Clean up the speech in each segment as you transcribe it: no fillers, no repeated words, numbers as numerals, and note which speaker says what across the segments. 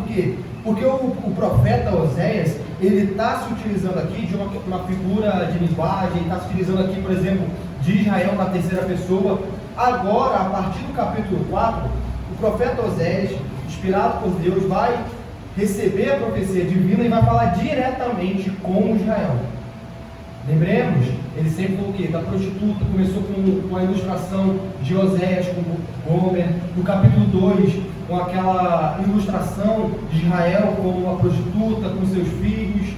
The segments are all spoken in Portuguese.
Speaker 1: quê? Porque o profeta Oséias, ele está se utilizando aqui de uma figura de linguagem, está se utilizando aqui, por exemplo, de Israel na terceira pessoa. Agora, a partir do capítulo 4, o profeta Oséias, inspirado por Deus, vai receber a profecia divina e vai falar diretamente com Israel. Lembremos, ele sempre falou o quê? Da prostituta, começou com a ilustração de Oséias com Gomer, no capítulo 2, com aquela ilustração de Israel como uma prostituta com seus filhos,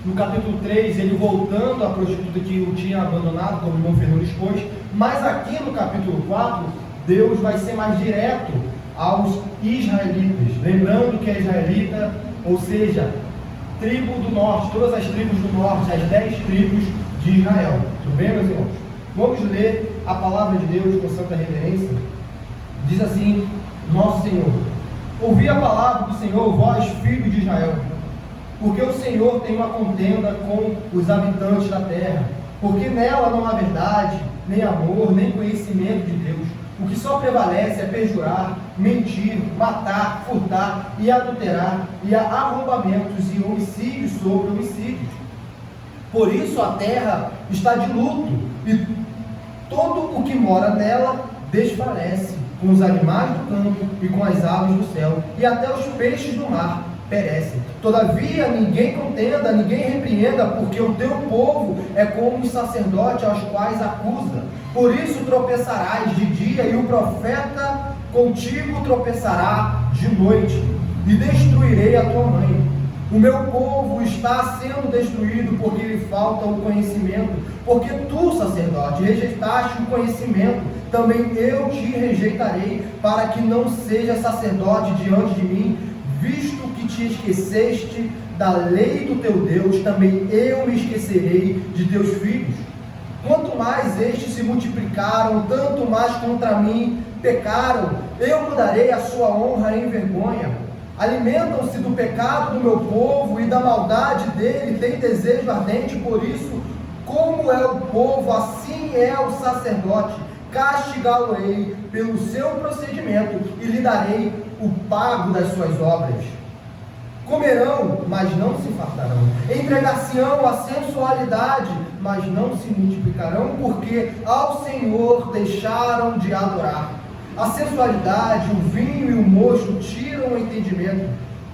Speaker 1: no capítulo 3, ele voltando à prostituta que o tinha abandonado, como o irmão Fernando expôs, mas aqui no capítulo 4, Deus vai ser mais direto aos israelitas, lembrando que é israelita, ou seja, tribo do norte, todas as tribos do norte, as 10 tribos de Israel. Tudo bem, meus irmãos? Vamos ler a palavra de Deus com santa reverência. Diz assim, nosso Senhor: ouvi a palavra do Senhor, vós, filhos de Israel, porque o Senhor tem uma contenda com os habitantes da terra, porque nela não há verdade, nem amor, nem conhecimento de Deus. O que só prevalece é perjurar, mentir, matar, furtar e adulterar, e há arrombamentos e homicídios sobre homicídios. Por isso a terra está de luto, e todo o que mora nela desfalece, com os animais do campo e com as aves do céu, e até os peixes do mar perecem. Todavia ninguém contenda, ninguém repreenda, porque o teu povo é como os sacerdotes aos quais acusa. Por isso tropeçarás de dia, e o profeta contigo tropeçará de noite, e destruirei a tua mãe. O meu povo está sendo destruído porque lhe falta o conhecimento, porque tu, sacerdote, rejeitaste o conhecimento, também eu te rejeitarei, para que não sejas sacerdote diante de mim, visto que te esqueceste da lei do teu Deus, também eu me esquecerei de teus filhos. Quanto mais estes se multiplicaram, tanto mais contra mim pecaram. Eu mudarei a sua honra em vergonha. Alimentam-se do pecado do meu povo e da maldade dele, tem desejo ardente. Por isso, como é o povo, assim é o sacerdote. Castigá-lo-ei pelo seu procedimento e lhe darei o pago das suas obras. Comerão, mas não se fartarão. Entregar-se-ão à sensualidade, mas não se multiplicarão, porque ao Senhor deixaram de adorar. A sensualidade, o vinho e o mosto tiram o entendimento.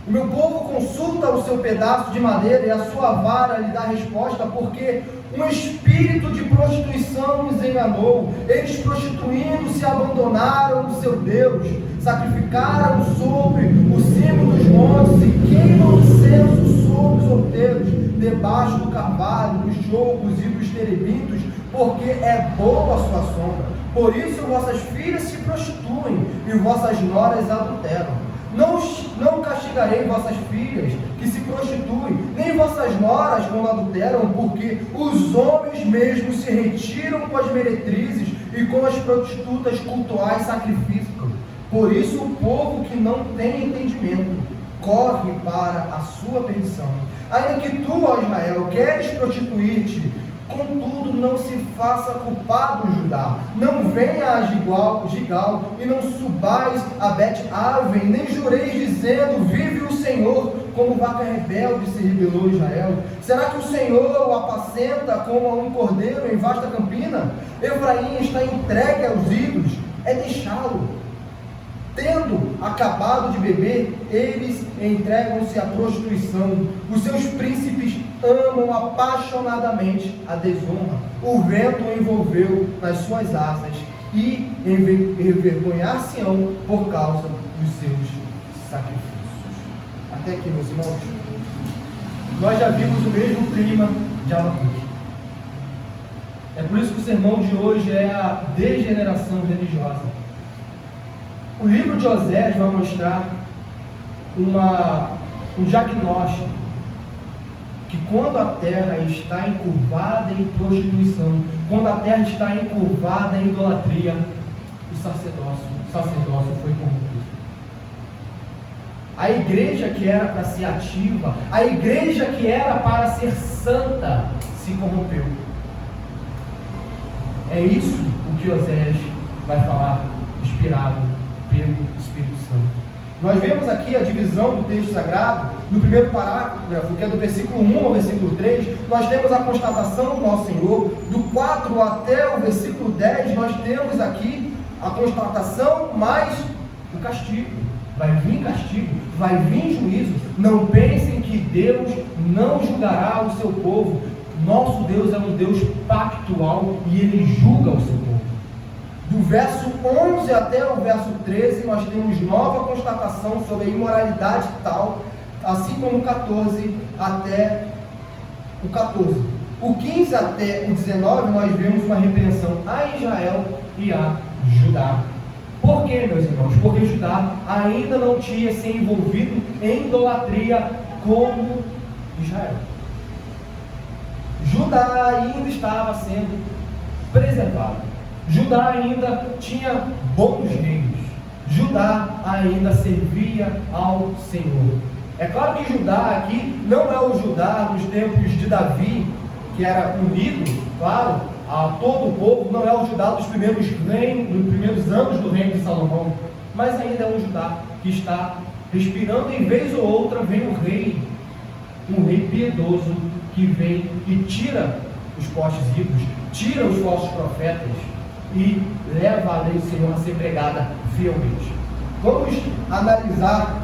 Speaker 1: O meu povo consulta o seu pedaço de madeira, e a sua vara lhe dá resposta, porque um espírito de prostituição os enganou. Eles, prostituindo-se, abandonaram o seu Deus, sacrificaram sobre o cimo dos montes e queimam incenso sobre os outeiros, debaixo do carvalho, dos choupos e dos terebitos, porque é boa a sua sombra. Por isso vossas filhas se prostituem e vossas noras adulteram. Não castigarei vossas filhas que se prostituem, nem vossas noras quando adulteram, porque os homens mesmos se retiram com as meretrizes e com as prostitutas cultuais sacrificam. Por isso o povo que não tem entendimento corre para a sua perdição. Ainda que tu, ó Israel, queres prostituir-te, contudo não se faça culpado, Judá. Não venha a Gigal, e não subais a Bet-Aven, nem jureis dizendo, vive o Senhor, como vaca rebelde se rebelou Israel. Será que o Senhor o apacenta como a um cordeiro em vasta campina? Efraim está entregue aos ídolos, é deixá-lo. Tendo acabado de beber, eles entregam-se à prostituição. Os seus príncipes amam apaixonadamente a desonra. O vento o envolveu nas suas asas e envergonhar-se-ão por causa dos seus sacrifícios. Até aqui, meus irmãos. Nós já vimos o mesmo clima de Abacuque. É por isso que o sermão de hoje é a degeneração religiosa. O livro de Oséias vai mostrar um diagnóstico que quando a terra está encurvada em prostituição, quando a terra está encurvada em idolatria, o sacerdócio foi corrompido. A igreja que era para ser ativa, a igreja que era para ser santa, se corrompeu. É isso o que Oséias vai falar, inspirado pelo Espírito Santo. Nós vemos aqui a divisão do texto sagrado, no primeiro parágrafo, que é do versículo 1 ao versículo 3, nós temos a constatação do nosso Senhor. Do 4 até o versículo 10, nós temos aqui a constatação mais o castigo. Vai vir castigo, vai vir juízo. Não pensem que Deus não julgará o seu povo. Nosso Deus é um Deus pactual e Ele julga o seu povo. Do verso 11 até o verso 13, nós temos nova constatação sobre a imoralidade tal, assim como o 14 até o 14. O 15 até o 19, nós vemos uma repreensão a Israel e a Judá. Por quê, meus irmãos? Porque Judá ainda não tinha se envolvido em idolatria como Israel. Judá ainda estava sendo preservado. Judá ainda tinha bons reinos. Judá ainda servia ao Senhor. É claro que Judá aqui não é o Judá dos tempos de Davi, que era unido, claro, a todo o povo. Não é o Judá dos primeiros anos do reino de Salomão, mas ainda é um Judá que está respirando. Em vez ou outra vem um rei piedoso, que vem e tira os postes ídolos, tira os falsos profetas e leva a lei do Senhor a ser pregada fielmente. Vamos analisar,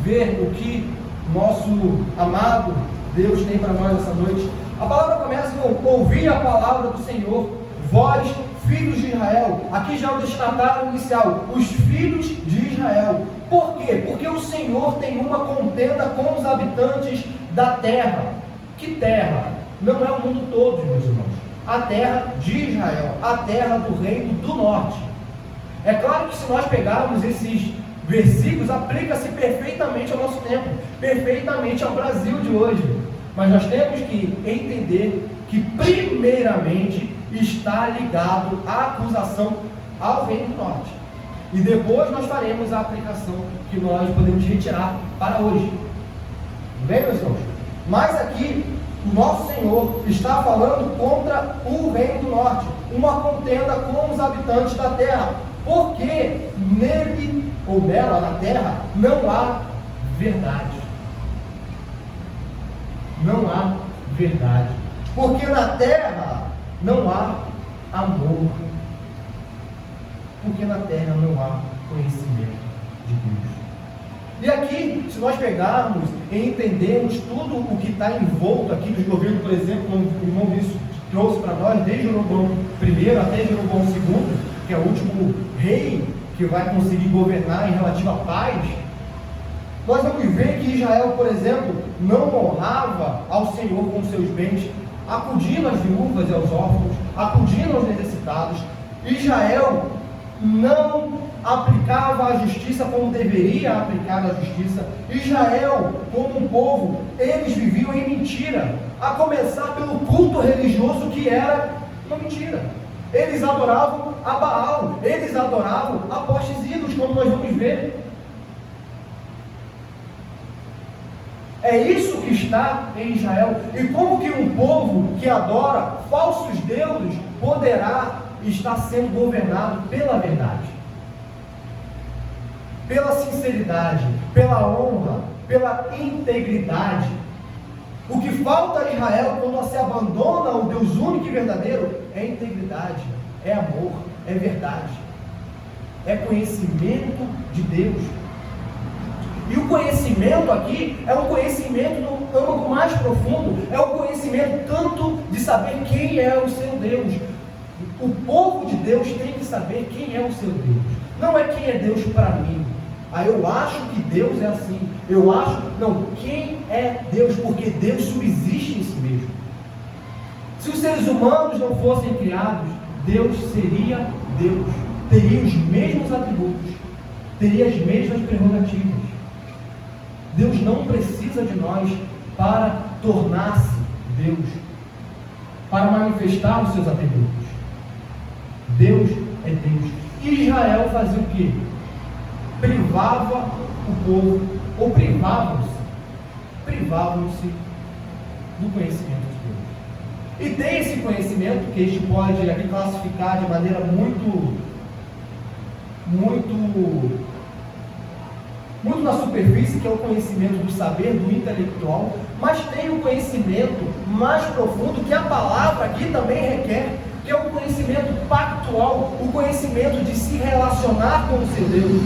Speaker 1: ver o que nosso amado Deus tem para nós essa noite. A palavra começa com: ouvir a palavra do Senhor, vós, filhos de Israel. Aqui já é o destinatário inicial, os filhos de Israel. Por quê? Porque o Senhor tem uma contenda com os habitantes da terra. Que terra? Não é o mundo todo, meus irmãos. A terra de Israel, a terra do reino do norte. É claro que se nós pegarmos esses versículos, aplica-se perfeitamente ao nosso tempo, perfeitamente ao Brasil de hoje. Mas nós temos que entender que primeiramente está ligado à acusação ao reino do norte. E depois nós faremos a aplicação que nós podemos retirar para hoje. Bem, meus irmãos? Mas aqui o nosso Senhor está falando contra o reino do norte, uma contenda com os habitantes da terra, porque nele ou nela, na terra, não há verdade. Não há verdade. Porque na terra não há amor. Porque na terra não há conhecimento de Deus. E aqui, se nós pegarmos e entendermos tudo o que está envolto aqui dos governos, por exemplo, como o irmão Vinícius trouxe para nós, desde Jeroboão I até Jeroboão II, que é o último rei que vai conseguir governar em relativa paz, nós vamos ver que Israel, por exemplo, não honrava ao Senhor com seus bens, acudindo às viúvas e aos órfãos, acudindo aos necessitados. Israel não aplicava a justiça como deveria aplicar a justiça. Israel, como um povo, eles viviam em mentira, a começar pelo culto religioso, que era uma mentira. Eles adoravam a Baal, eles adoravam a postes ídolos, como nós vamos ver. É isso que está em Israel. E como que um povo que adora falsos deuses poderá estar sendo governado pela verdade, pela sinceridade, pela honra, pela integridade? O que falta a Israel quando se abandona o Deus único e verdadeiro é integridade, é amor, é verdade, é conhecimento de Deus. E o conhecimento aqui é um conhecimento no âmago mais profundo, é um conhecimento tanto de saber quem é o seu Deus. O povo de Deus tem que saber quem é o seu Deus. Não é quem é Deus para mim. Eu acho que Deus é assim. Não, quem é Deus? Porque Deus subsiste em si mesmo. Se os seres humanos não fossem criados, Deus seria Deus. Teria os mesmos atributos, teria as mesmas prerrogativas. Deus não precisa de nós para tornar-se Deus, para manifestar os seus atributos. Deus é Deus. E Israel fazia o quê? Privava o povo, ou privavam-se do conhecimento de Deus. E tem esse conhecimento que a gente pode aqui classificar de maneira muito muito na superfície, que é o conhecimento do saber, do intelectual, mas tem o conhecimento mais profundo que a palavra aqui também requer, que é o conhecimento pactual, o conhecimento de se relacionar com o seu Deus,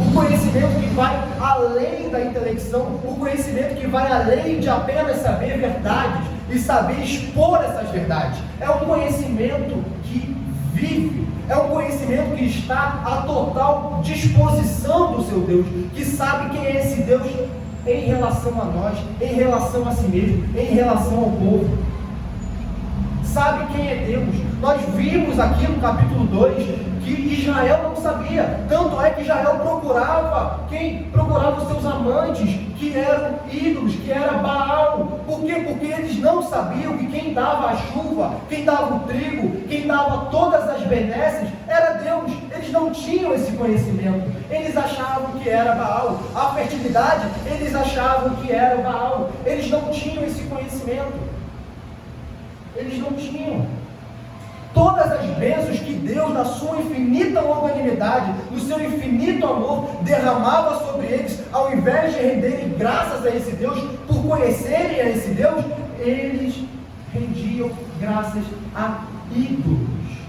Speaker 1: o conhecimento que vai além da intelecção, o conhecimento que vai além de apenas saber verdades e saber expor essas verdades. É um conhecimento que vive, é um conhecimento que está à total disposição do seu Deus, que sabe quem é esse Deus em relação a nós, em relação a si mesmo, em relação ao povo. Sabe quem é Deus. Nós vimos aqui no capítulo 2 que Israel não sabia, tanto é que Israel procurava os seus amantes, que eram ídolos, que era Baal. Por quê? Porque eles não sabiam que quem dava a chuva, quem dava o trigo, quem dava todas as benesses era Deus. Eles não tinham esse conhecimento, eles achavam que era Baal. A fertilidade, eles achavam que era Baal. Eles não tinham esse conhecimento, eles não tinham. Todas as bênçãos que Deus, na sua infinita longanimidade, no seu infinito amor, derramava sobre eles, ao invés de renderem graças a esse Deus, por conhecerem a esse Deus, eles rendiam graças a ídolos.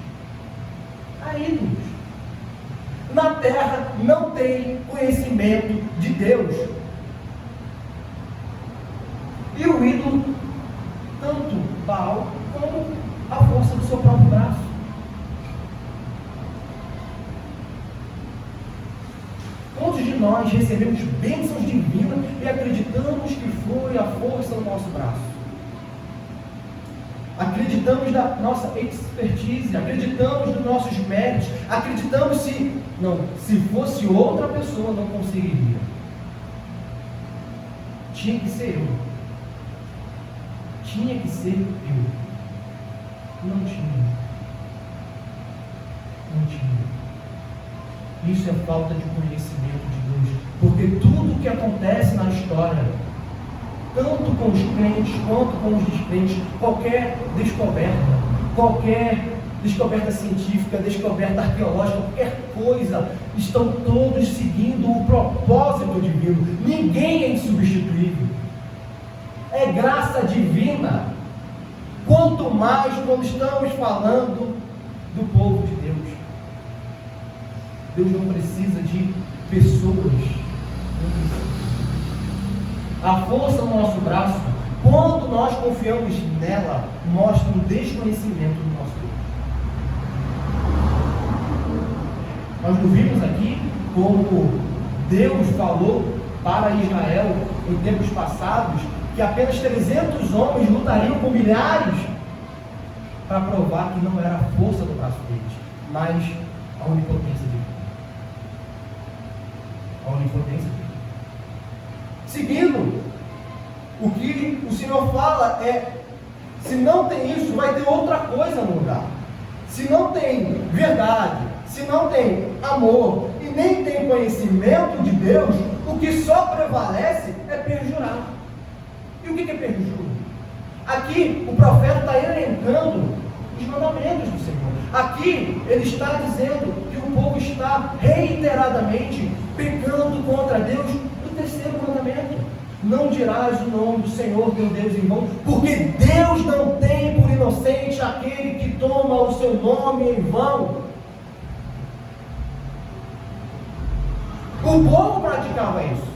Speaker 1: A ídolos. Na terra não tem conhecimento de Deus. E o ídolo, tanto Baal como a força do seu próprio braço. Quantos de nós recebemos bênçãos divinas e acreditamos que foi a força do nosso braço? Acreditamos na nossa expertise, acreditamos nos nossos méritos, acreditamos se fosse outra pessoa não conseguiria. Tinha que ser eu. Tinha que ser eu. Não tinha. Isso é falta de conhecimento de Deus. Porque tudo que acontece na história, tanto com os crentes quanto com os descrentes, qualquer descoberta científica, descoberta arqueológica, qualquer coisa, estão todos seguindo o propósito divino. Ninguém é insubstituível. É graça divina. Quanto mais quando estamos falando do povo de Deus. Deus não precisa de pessoas. A força no nosso braço, quando nós confiamos nela, mostra um desconhecimento do nosso Deus. Nós não vimos aqui como Deus falou para Israel em tempos passados, que apenas 300 homens lutariam com milhares, para provar que não era a força do braço deles, mas a onipotência de Deus. A onipotência de Deus. Seguindo, o que o Senhor fala é: se não tem isso, vai ter outra coisa no lugar. Se não tem verdade, se não tem amor e nem tem conhecimento de Deus, o que só prevalece é perjurar. E o que é perjuro? Aqui o profeta está elencando os mandamentos do Senhor. Aqui ele está dizendo que o povo está reiteradamente pecando contra Deus no terceiro mandamento: não dirás o nome do Senhor teu Deus em vão, porque Deus não tem por inocente aquele que toma o seu nome em vão. O povo praticava isso.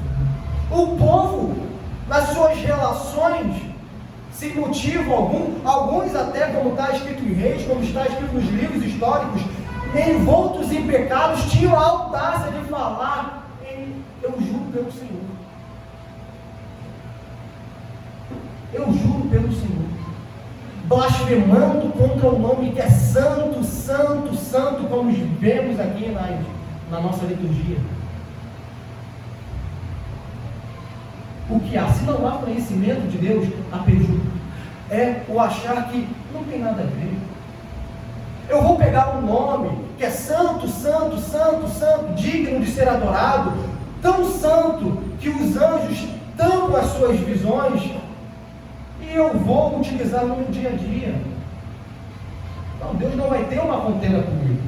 Speaker 1: O povo, nas suas relações, sem motivo algum, alguns até, como está escrito em Reis, como está escrito nos livros históricos, envoltos em pecados, tinham a audácia de falar em eu juro pelo Senhor. Eu juro pelo Senhor. Blasfemando contra o nome que é santo, santo, santo, como vemos aqui na nossa liturgia. O que há, se não há conhecimento de Deus, há perjúrio. É o achar que não tem nada a ver. Eu vou pegar um nome que é santo, santo, santo, santo, digno de ser adorado, tão santo que os anjos tampam as suas visões, e eu vou utilizá-lo no dia a dia. Então Deus não vai ter uma contenda comigo.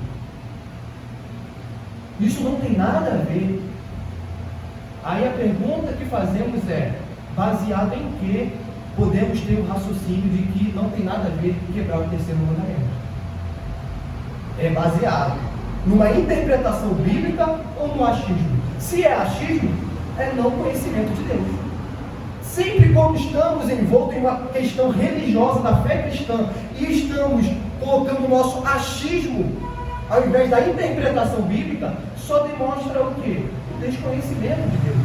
Speaker 1: Isso não tem nada a ver. Aí a pergunta que fazemos é, baseado em que podemos ter o raciocínio de que não tem nada a ver com quebrar o terceiro mandamento? É baseado numa interpretação bíblica ou no achismo? Se é achismo, é não conhecimento de Deus. Sempre quando estamos envoltos em uma questão religiosa da fé cristã e estamos colocando o nosso achismo ao invés da interpretação bíblica, só demonstra o quê? O desconhecimento de Deus.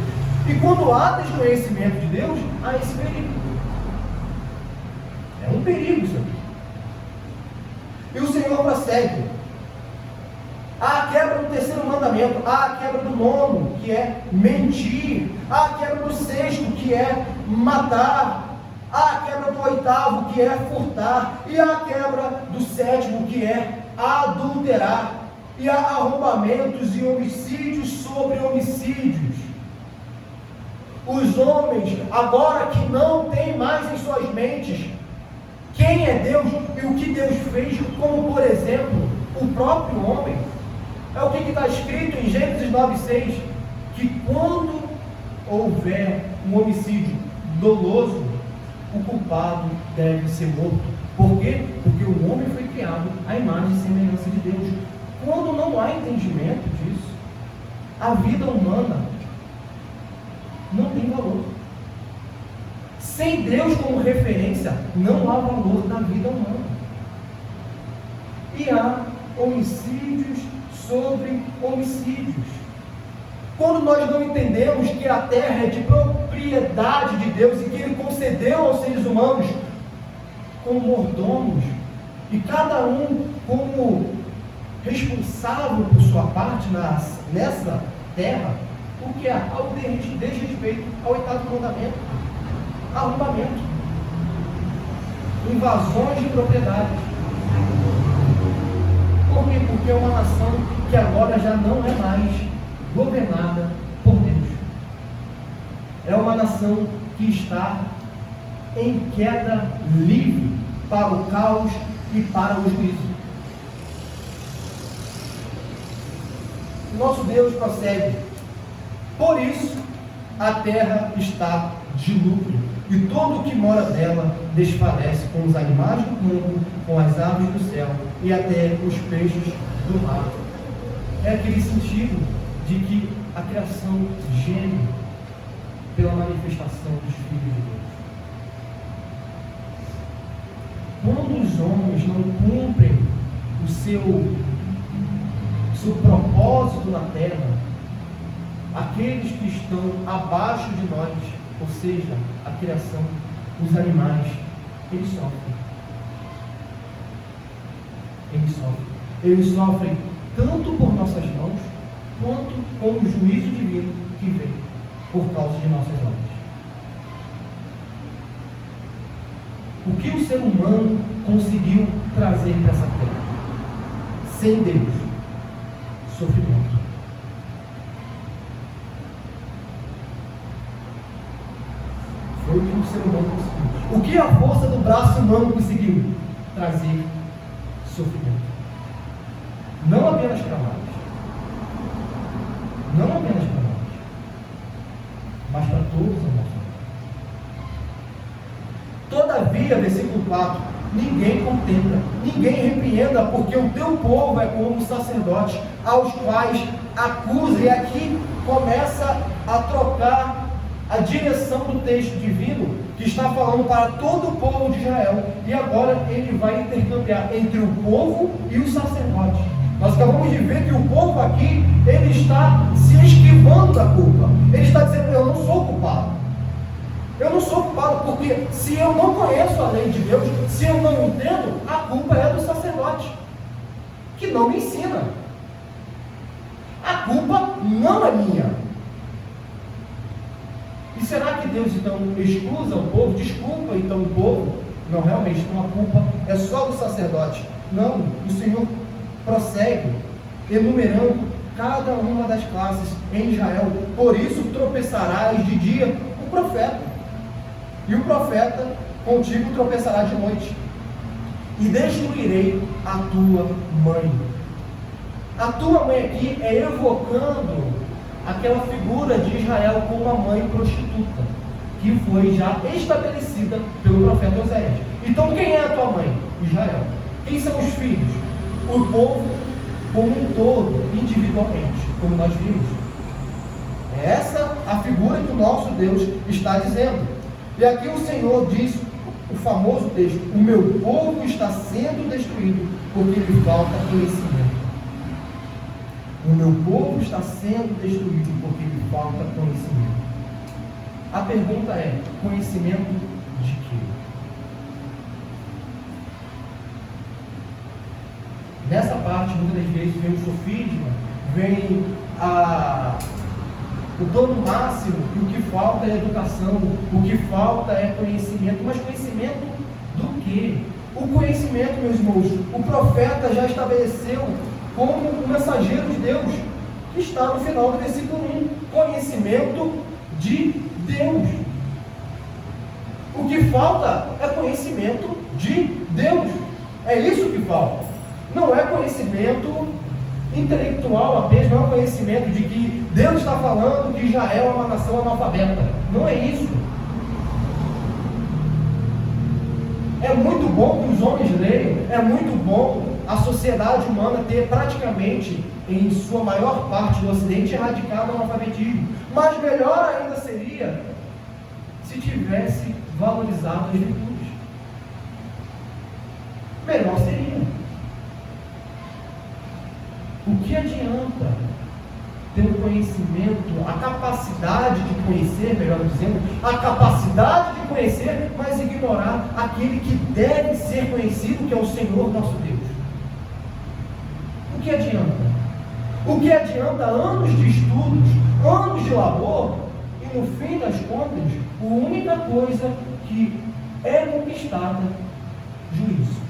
Speaker 1: E quando há desconhecimento de Deus, há esse perigo. É um perigo isso aqui. E o Senhor prossegue. Há a quebra do terceiro mandamento, há a quebra do nono, que é mentir, há a quebra do sexto, que é matar, há a quebra do oitavo, que é furtar, e há a quebra do sétimo, que é adulterar, e há arrombamentos e homicídios sobre homicídios. Os homens, agora que não têm mais em suas mentes quem é Deus e o que Deus fez, como por exemplo, o próprio homem, é o que está escrito em Gênesis 9,6, que quando houver um homicídio doloso, o culpado deve ser morto. Por quê? Porque o homem foi criado à imagem e semelhança de Deus. Quando não há entendimento disso, a vida humana não tem valor. Sem Deus como referência, não há valor na vida humana. E há homicídios sobre homicídios. Quando nós não entendemos que a terra é de propriedade de Deus e que Ele concedeu aos seres humanos como mordomos, e cada um como responsável por sua parte nessa terra, o que é ao desrespeito ao oitavo mandamento, arrombamento, invasões de propriedades. Por quê? Porque é uma nação que agora já não é mais governada por Deus. É uma nação que está em queda livre para o caos e para o juízo. Nosso Deus prossegue. Por isso, a terra está dilúvio, e todo o que mora dela desfalece, com os animais do campo, com as aves do céu, e até os peixes do mar. É aquele sentido de que a criação geme pela manifestação dos filhos de Deus. Quando os homens não cumprem o seu propósito na terra, aqueles que estão abaixo de nós, ou seja, a criação, os animais, eles sofrem. Eles sofrem tanto por nossas mãos, quanto com o juízo divino que vem por causa de nossas obras. O que o ser humano conseguiu trazer para essa terra? Sem Deus, sofrimento. Foi o que o ser humano conseguiu. O que a força do braço humano conseguiu? Trazer sofrimento. Não apenas para nós. Não apenas para nós. Mas para todos a nossa. Todavia, versículo 4, ninguém contempla, ninguém repreenda, porque o teu povo é como os sacerdotes, aos quais acusa. E aqui começa a trocar a direção do texto divino, que está falando para todo o povo de Israel, e agora ele vai intercambiar entre o povo e os sacerdotes. Nós acabamos de ver que o povo aqui, ele está se esquivando da culpa. Ele está dizendo, eu não sou culpado. Eu não sou culpado, porque se eu não conheço a lei de Deus, se eu não entendo, a culpa é do sacerdote, que não me ensina. A culpa não é minha. E será que Deus então excusa o povo? Desculpa então o povo? Não, realmente, então a culpa é só do sacerdote. Não, o Senhor prossegue, enumerando cada uma das classes em Israel. Por isso tropeçarás de dia o profeta, e o profeta contigo tropeçará de noite, e destruirei a tua mãe. A tua mãe aqui é evocando aquela figura de Israel como uma mãe prostituta, que foi já estabelecida pelo profeta Oséias. Então quem é a tua mãe? Israel. Quem são os filhos? O povo como um todo, individualmente, como nós vimos. É essa a figura que o nosso Deus está dizendo. E aqui o Senhor diz, o famoso texto: o meu povo está sendo destruído porque lhe falta conhecimento. O meu povo está sendo destruído porque lhe falta conhecimento. A pergunta é: conhecimento de quê? Nessa parte, muitas das vezes, vem o sofisma, vem o dono máximo, que o que falta é educação, o que falta é conhecimento. Mas conhecimento do quê? O conhecimento, meus irmãos, o profeta já estabeleceu como o mensageiro de Deus, que está no final do versículo 1. Conhecimento de Deus. O que falta é conhecimento de Deus. É isso que falta. Não é conhecimento intelectual apenas, não é conhecimento de que Deus está falando que Israel é uma nação analfabeta. Não é isso. É muito bom que os homens leiam, é muito bom a sociedade humana ter praticamente, em sua maior parte no Ocidente, erradicado o analfabetismo. Mas melhor ainda seria se tivesse valorizado as virtudes. Melhor seria. O que adianta ter o conhecimento, a capacidade de conhecer, melhor dizendo, a capacidade de conhecer, mas ignorar aquele que deve ser conhecido, que é o Senhor nosso Deus? O que adianta? O que adianta anos de estudos, anos de labor, e no fim das contas, a única coisa que é conquistada, juízo.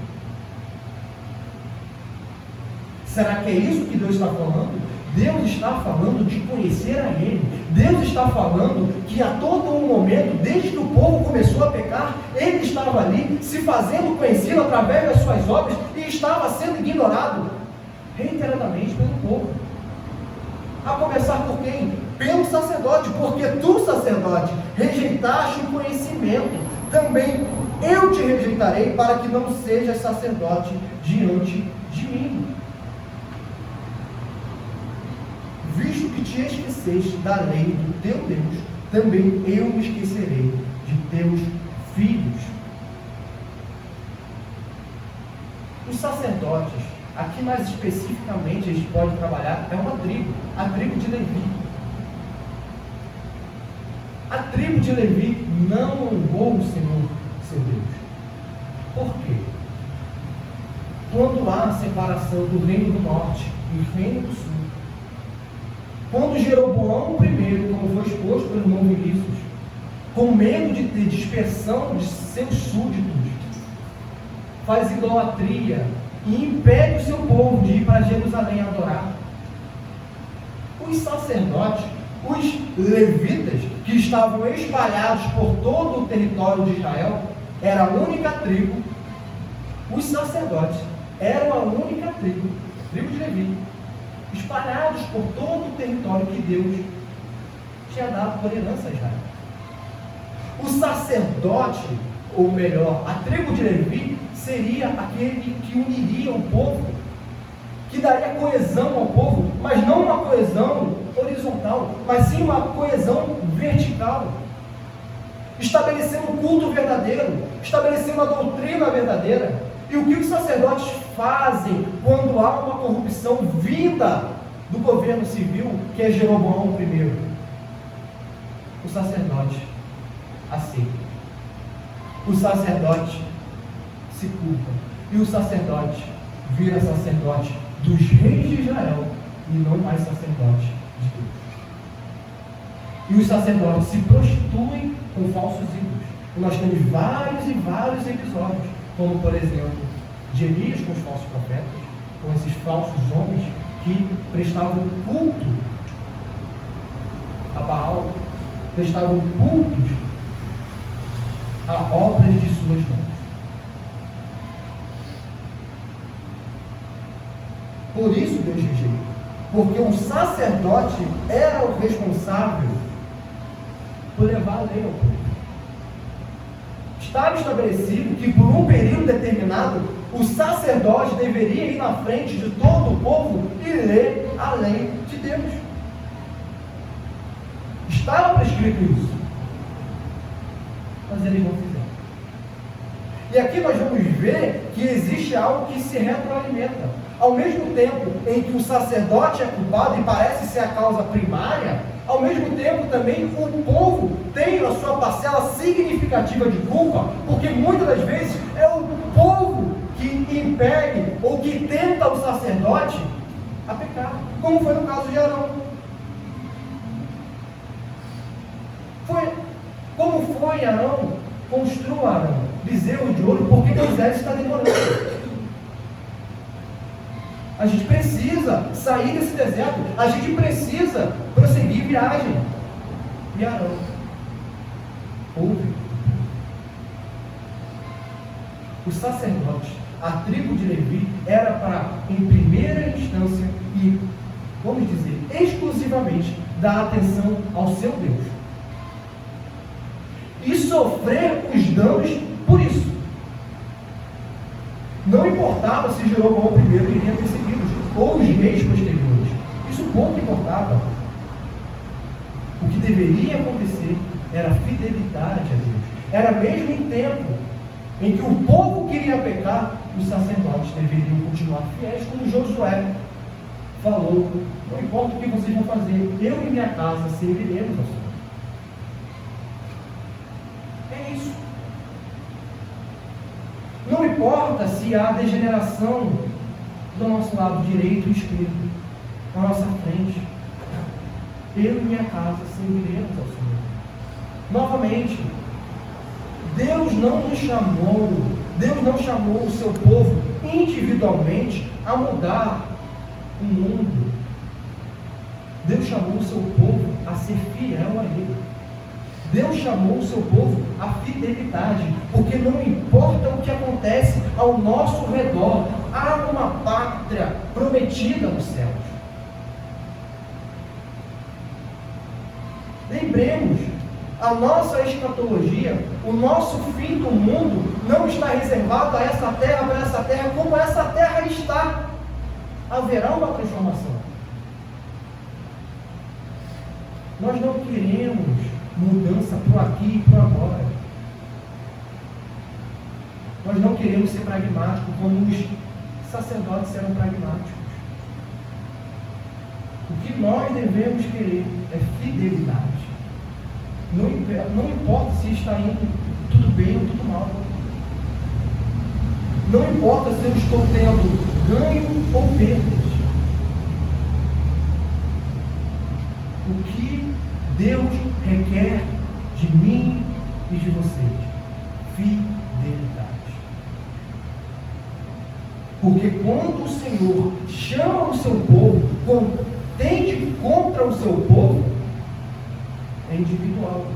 Speaker 1: Será que é isso que Deus está falando? Deus está falando de conhecer a Ele. Deus está falando que a todo momento, desde que o povo começou a pecar, Ele estava ali, se fazendo conhecido através das suas obras, e estava sendo ignorado reiteradamente pelo povo. A começar por quem? Pelo sacerdote, porque tu, sacerdote, rejeitaste o conhecimento. Também eu te rejeitarei, para que não sejas sacerdote diante de mim. Visto que te esqueceste da lei do teu Deus, também eu me esquecerei de teus filhos. Os sacerdotes, aqui mais especificamente, a gente pode trabalhar, é uma tribo, a tribo de Levi. A tribo de Levi não honrou o Senhor, seu Deus. Por quê? Quando há a separação do reino do norte e o reino do sul, quando Jeroboão I, como foi exposto pelo irmão Vinícius, com medo de ter dispersão de seus súditos, faz idolatria e impede o seu povo de ir para Jerusalém adorar, os sacerdotes, os levitas, que estavam espalhados por todo o território de Israel, era a única tribo, os sacerdotes eram a única tribo de Levi, espalhados por todo o território que Deus tinha dado por herança a Israel. O sacerdote, ou melhor, a tribo de Levi, seria aquele que uniria o povo, que daria coesão ao povo, mas não uma coesão horizontal, mas sim uma coesão vertical, estabelecendo um culto verdadeiro, estabelecendo a doutrina verdadeira. E o que os sacerdotes fazem quando há uma corrupção vinda do governo civil, que é Jeroboão I? O sacerdote aceita. O sacerdote se culpa. E o sacerdote vira sacerdote dos reis de Israel e não mais sacerdote de Deus. E os sacerdotes se prostituem com falsos ídolos. E nós temos vários e vários episódios, como por exemplo, de Elias com os falsos profetas, com esses falsos homens que prestavam culto a Baal, prestavam cultos a obras de suas mãos. Por isso Deus rejeita. porque o sacerdote era o responsável por levar a lei ao povo. Estava estabelecido que por um período determinado, o sacerdote deveria ir na frente de todo o povo e ler a lei de Deus. Estava prescrito isso, mas eles não fizeram. E aqui nós vamos ver que existe algo que se retroalimenta. Ao mesmo tempo em que o sacerdote é culpado e parece ser a causa primária, ao mesmo tempo também o povo tem a sua parcela significativa de culpa, porque muitas das vezes é o povo que impede ou que tenta o sacerdote a pecar, como foi no caso de Arão. Como foi Arão? Construa Arão, bezerro de ouro, porque Moisés está demorando. A gente precisa sair desse deserto, a gente precisa prosseguir viagem. E Arão ouve. O sacerdote, a tribo de Levi, era para, em primeira instância e, vamos dizer, exclusivamente, dar atenção ao seu Deus. E sofrer os danos por isso. Não importava se Jeroboão I iria persegui-los, ou os reis posteriores. Isso pouco importava. O que deveria acontecer era fidelidade a Deus. Era mesmo em tempo em que o povo queria pecar, os sacerdotes deveriam continuar fiéis, como Josué falou: não importa o que vocês vão fazer, eu e minha casa serviremos ao Senhor. É isso. Não importa se há degeneração do nosso lado direito e esquerdo, na nossa frente, eu e minha casa serviremos ao Senhor. Novamente, Deus não chamou o seu povo individualmente a mudar o mundo. Deus chamou o seu povo a ser fiel a Ele. Deus chamou o seu povo à fidelidade, porque não importa o que acontece ao nosso redor, há uma pátria prometida nos céus. Lembremos, a nossa escatologia, o nosso fim do mundo não está reservado a essa terra, para essa terra, como essa terra está. Haverá uma transformação. Nós não queremos mudança para aqui e para agora. Nós não queremos ser pragmáticos como os sacerdotes eram pragmáticos. O que nós devemos querer é fidelidade. Não importa se está indo tudo bem ou tudo mal. Não importa se eu estou tendo ganho ou perdas. O que Deus requer de mim e de vocês? Fidelidade. Porque quando o Senhor chama o seu povo, contende contra o seu povo, é individual.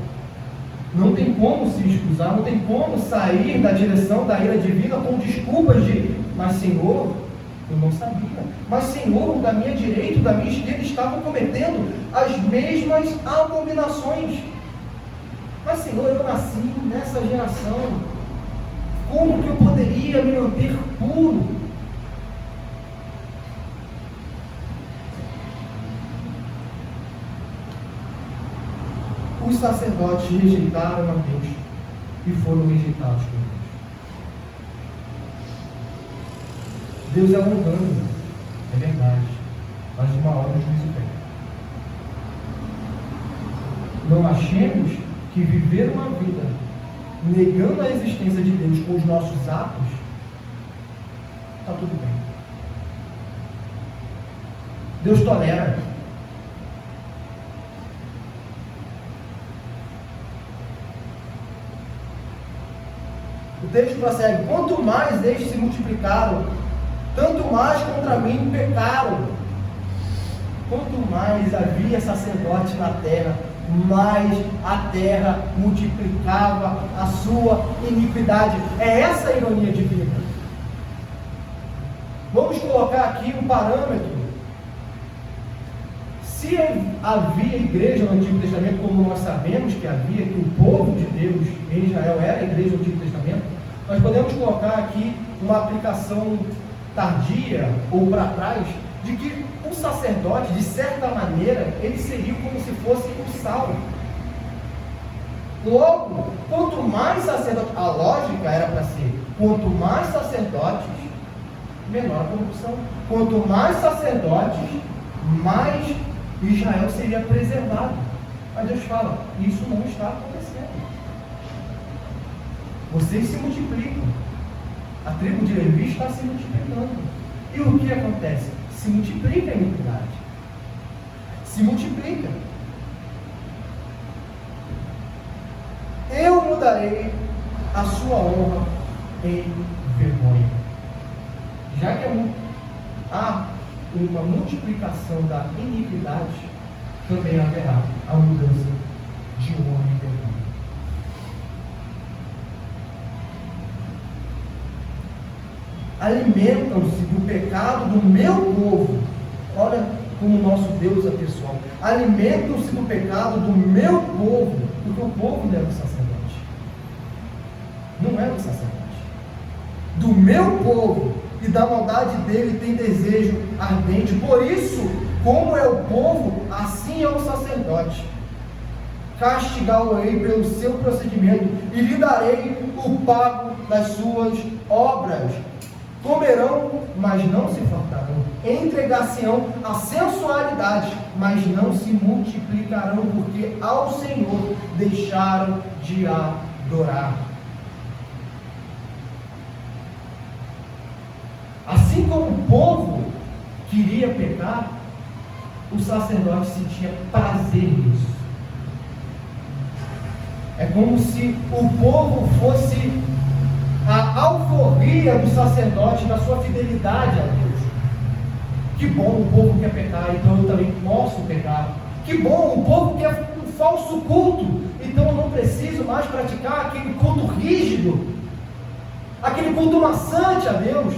Speaker 1: Não tem como se excusar, não tem como sair da direção da ira divina com desculpas de: mas Senhor, eu não sabia. Mas Senhor, da minha direita e da minha esquerda estavam cometendo as mesmas abominações. Mas Senhor, eu nasci nessa geração. Como que eu poderia me manter puro? Os sacerdotes rejeitaram a Deus e foram rejeitados por Deus. Deus é longânimo, é verdade, mas uma hora o juízo vem. Não achemos que viver uma vida negando a existência de Deus com os nossos atos está tudo bem. Deus tolera. O texto prossegue: quanto mais estes se multiplicaram, tanto mais contra mim pecaram. Quanto mais havia sacerdote na terra, mais a terra multiplicava a sua iniquidade. É essa a ironia divina. Vamos colocar aqui um parâmetro. Se havia igreja no Antigo Testamento, como nós sabemos que havia, que o povo de Deus em Israel era a igreja do Antigo Testamento, nós podemos colocar aqui uma aplicação tardia ou para trás, de que o sacerdote, de certa maneira, ele seria como se fosse o sal. Logo, quanto mais sacerdotes, a lógica era para ser, quanto mais sacerdotes, menor a corrupção. Quanto mais sacerdotes, mais Israel seria preservado. Mas Deus fala, isso não está acontecendo. Vocês se multiplicam. A tribo de Levi está se multiplicando. E o que acontece? Se multiplica a iniquidade. Se multiplica. Eu mudarei a sua honra em vergonha. Já que há uma multiplicação da iniquidade, também haverá a mudança de honra em vergonha. Alimentam-se do pecado do meu povo. Olha como o nosso Deus é pessoal. Alimentam-se do pecado do meu povo, porque o povo não era o sacerdote. Não era o sacerdote. Do meu povo, e da maldade dele tem desejo ardente. Por isso, como é o povo, assim é o sacerdote. Castigá-lo-ei pelo seu procedimento, e lhe darei o pago das suas obras. Comerão, mas não se fartarão. Entregar-se-ão à sensualidade, mas não se multiplicarão, porque ao Senhor deixaram de adorar. Assim como o povo queria pecar, o sacerdote sentia prazer nisso. É como se o povo fosse a alforria do sacerdote da sua fidelidade a Deus. Que bom, o povo quer pecar, então eu também posso pecar. Que bom, o povo quer um falso culto, então eu não preciso mais praticar aquele culto rígido, aquele culto maçante a Deus.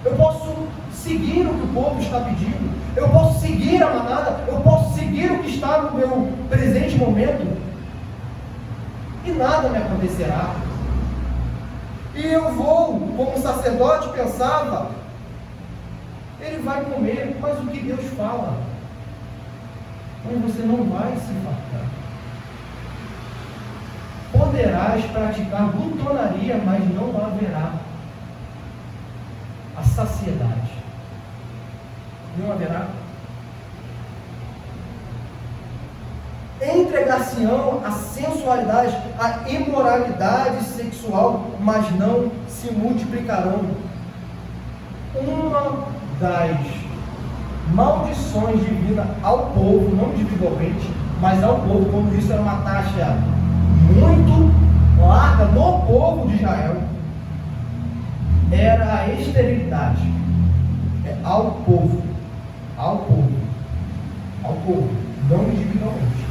Speaker 1: Eu posso seguir o que o povo está pedindo, eu posso seguir a manada, eu posso seguir o que está no meu presente momento, e nada me acontecerá. E eu vou, como o sacerdote pensava, ele vai comer, mas o que Deus fala? Mas você não vai se fartar. Poderás praticar glutonaria, mas não haverá a saciedade. Não haverá. Entregar-se-ão à sensualidade, à imoralidade sexual, mas não se multiplicarão. Uma das maldições divinas ao povo, não individualmente, mas ao povo, quando isso era uma taxa muito larga no povo de Israel, era a esterilidade. Ao povo, não individualmente.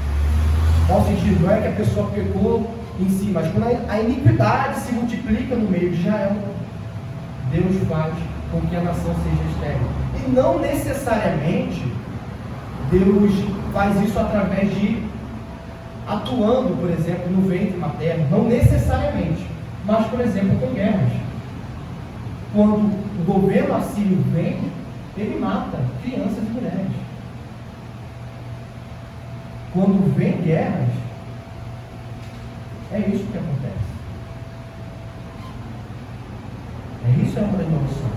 Speaker 1: Qual sentido? Não é que a pessoa pecou em si, mas quando a iniquidade se multiplica no meio de Israel, Deus faz com que a nação seja estéril. E não necessariamente Deus faz isso através de atuando, por exemplo, no ventre materno. Não necessariamente, mas, por exemplo, com guerras. Quando o governo assírio vem, ele mata crianças e mulheres. Quando vem guerras, é isso que acontece. Isso é uma das maldições.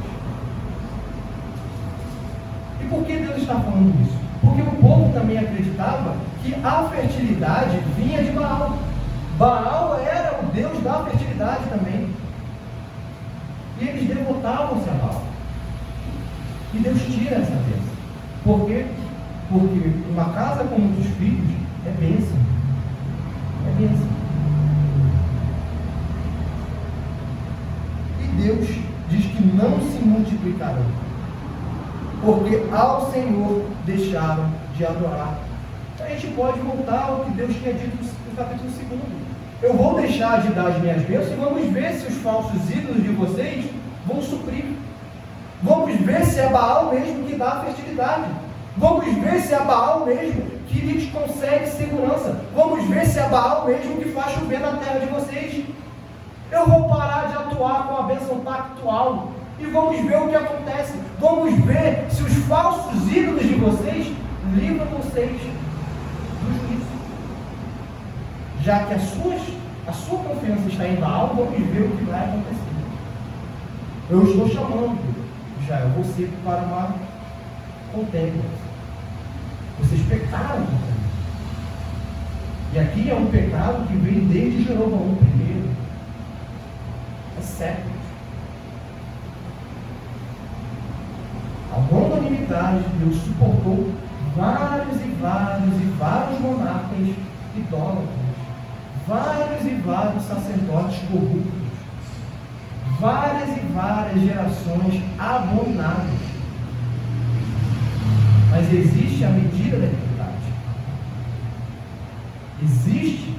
Speaker 1: E por que Deus está falando isso? Porque o povo também acreditava que a fertilidade vinha de Baal. Baal era o deus da fertilidade também. E eles devotavam-se a Baal. E Deus tira essa bênção. Por quê? Porque uma casa com muitos filhos é bênção. É bênção. E Deus diz que não se multiplicarão, porque ao Senhor deixaram de adorar. A gente pode voltar ao que Deus tinha dito no capítulo 2. Eu vou deixar de dar as minhas bênçãos e vamos ver se os falsos ídolos de vocês vão suprir. Vamos ver se é Baal mesmo que dá a fertilidade. Vamos ver se é Baal mesmo que lhes concede segurança. Vamos ver se é Baal mesmo que faz chover na terra de vocês. Eu vou parar de atuar com a bênção pactual e vamos ver o que acontece. Vamos ver se os falsos ídolos de vocês livram vocês do juízo. Já que a sua confiança está em Baal, vamos ver o que vai acontecer. Eu estou chamando Israel, você para uma contenda. Vocês pecaram contra mim. E aqui é um pecado que veio desde Jeroboão I. É sério. A longanimidade de Deus suportou vários monarcas idólatras, vários sacerdotes corruptos, várias gerações abomináveis. Mas existe a medida da iniquidade. Existe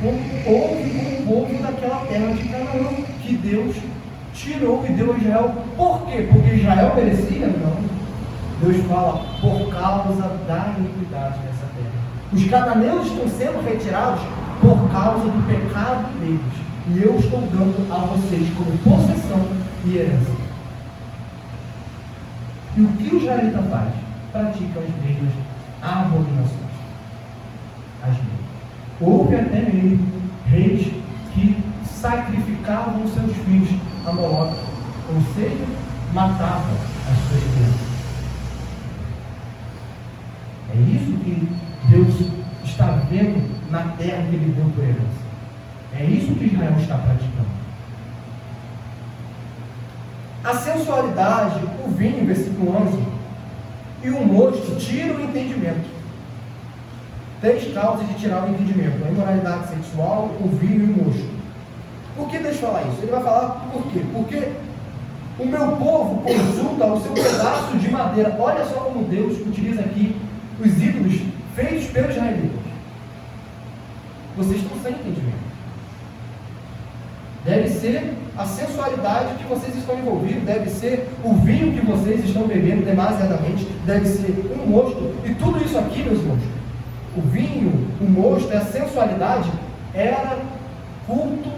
Speaker 1: como houve com o povo daquela terra de Canaã, que Deus tirou e deu a Israel. Por quê? Porque Israel merecia? Não. Deus fala, por causa da iniquidade dessa terra. Os cananeus estão sendo retirados por causa do pecado deles. E eu estou dando a vocês como possessão e herança. E o que o israelita faz? Pratica as mesmas abominações. As mesmas. Houve até mesmo reis que sacrificavam seus filhos a Moloque, ou seja, matavam as suas crianças. É isso que Deus está vendo na terra que Ele deu por herança. É isso que Israel está praticando. A sensualidade, o vinho, versículo 11, e o mosto tiram o entendimento. 3 causas de tirar o entendimento: a imoralidade sexual, o vinho e o mosto. Por que Deus fala isso? Ele vai falar por quê? Porque o meu povo consulta o seu pedaço de madeira. Olha só como Deus utiliza aqui os ídolos feitos pelos israelitas. Vocês estão sem entendimento. Deve ser a sensualidade que vocês estão envolvidos, deve ser o vinho que vocês estão bebendo demasiadamente, deve ser um mosto. E tudo isso aqui, meus irmãos, o vinho, o mosto, a sensualidade, era culto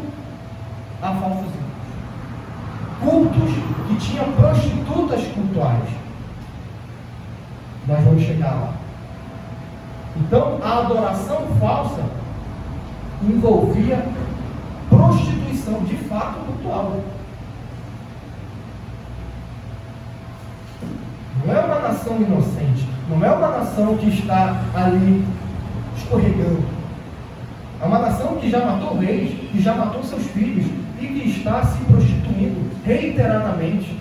Speaker 1: a falsos ídolos. Cultos que tinham prostitutas cultuais. Nós vamos chegar lá. Então, a adoração falsa envolvia prostituição, de fato, cultual. Não é uma nação inocente, não é uma nação que está ali escorregando. É uma nação que já matou reis, que já matou seus filhos e que está se prostituindo reiteradamente.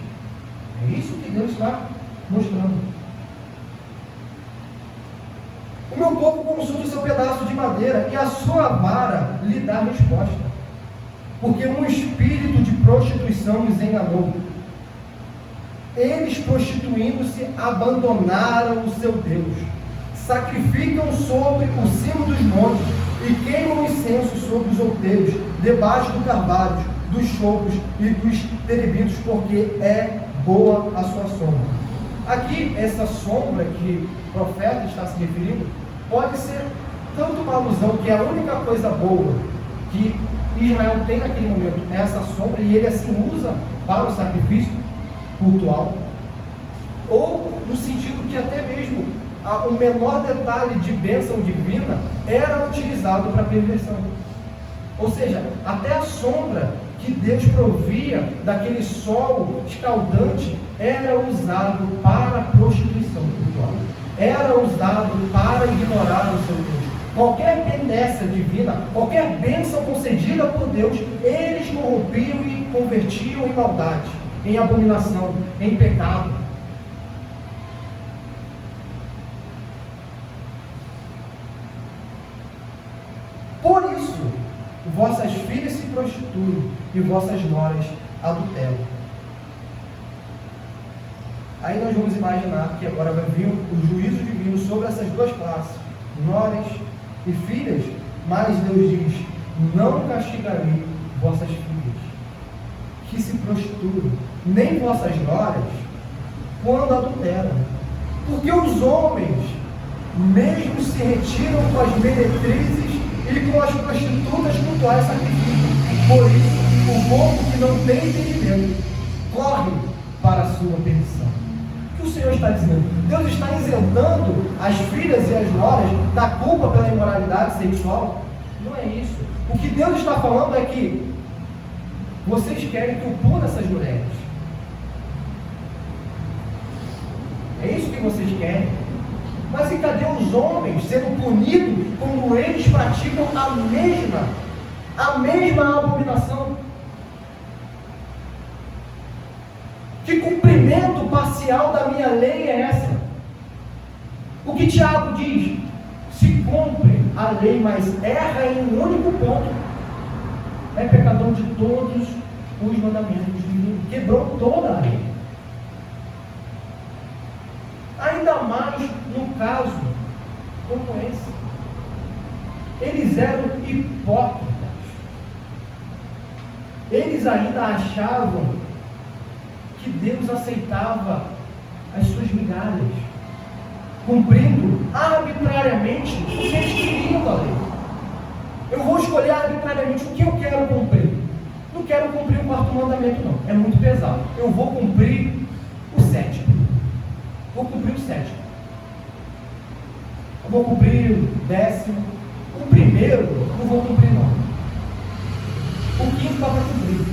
Speaker 1: É isso que Deus está mostrando. O meu povo consulta o seu pedaço de madeira e a sua vara lhe dá resposta. Porque um espírito de prostituição os enganou. Eles, prostituindo-se, abandonaram o seu Deus. Sacrificam sobre o cimo dos montes e queimam incenso sobre os outeiros, debaixo do carvalho, dos chopos e dos terebitos, porque é boa a sua sombra. Aqui, essa sombra que o profeta está se referindo, pode ser tanto uma alusão que a única coisa boa que Israel tem naquele momento é essa sombra, e ele assim usa para o sacrifício cultual, ou no sentido que até mesmo o menor detalhe de bênção divina era utilizado para perversão. Ou seja, até a sombra que Deus provia daquele sol escaldante era usado para a prostituição cultural, era usado para ignorar o seu Deus. Qualquer benécia divina, qualquer bênção concedida por Deus, eles corrompiam e convertiam em maldade, em abominação, em pecado. Por isso, vossas filhas se prostituem e vossas noras adulteram. Aí nós vamos imaginar que agora vai vir o juízo divino sobre essas duas classes, noras e filhas, mas Deus diz: não castigarei vossas filhas que se prostituem, nem vossas noras quando adulteram. Porque os homens, mesmo se retiram com as meretrizes e com as prostitutas cultuais sacrifícios. Por isso, o povo que não tem entendimento corre para a sua perdição. O que o Senhor está dizendo? Deus está isentando as filhas e as noras da culpa pela imoralidade sexual? Não é isso. O que Deus está falando é que vocês querem que eu pune essas mulheres. É isso que vocês querem. Mas e cadê os homens sendo punidos quando eles praticam a mesma abominação? Que cumprimento parcial da minha lei é essa? O que Tiago diz? Se cumpre a lei, mas erra em um único ponto, é pecador de todos os mandamentos divinos. Quebrou toda a lei. Ainda mais no caso como esse. Eles eram hipócritas. Eles ainda achavam que Deus aceitava as suas migalhas, cumprindo arbitrariamente o que eles queriam da lei. Eu vou escolher arbitrariamente o que eu quero cumprir. Não quero cumprir o quarto mandamento, não. É muito pesado. Eu vou cumprir o sétimo. Vou cumprir o sétimo. Eu vou cumprir o décimo. O primeiro, não vou cumprir, não. O quinto dá para cumprir.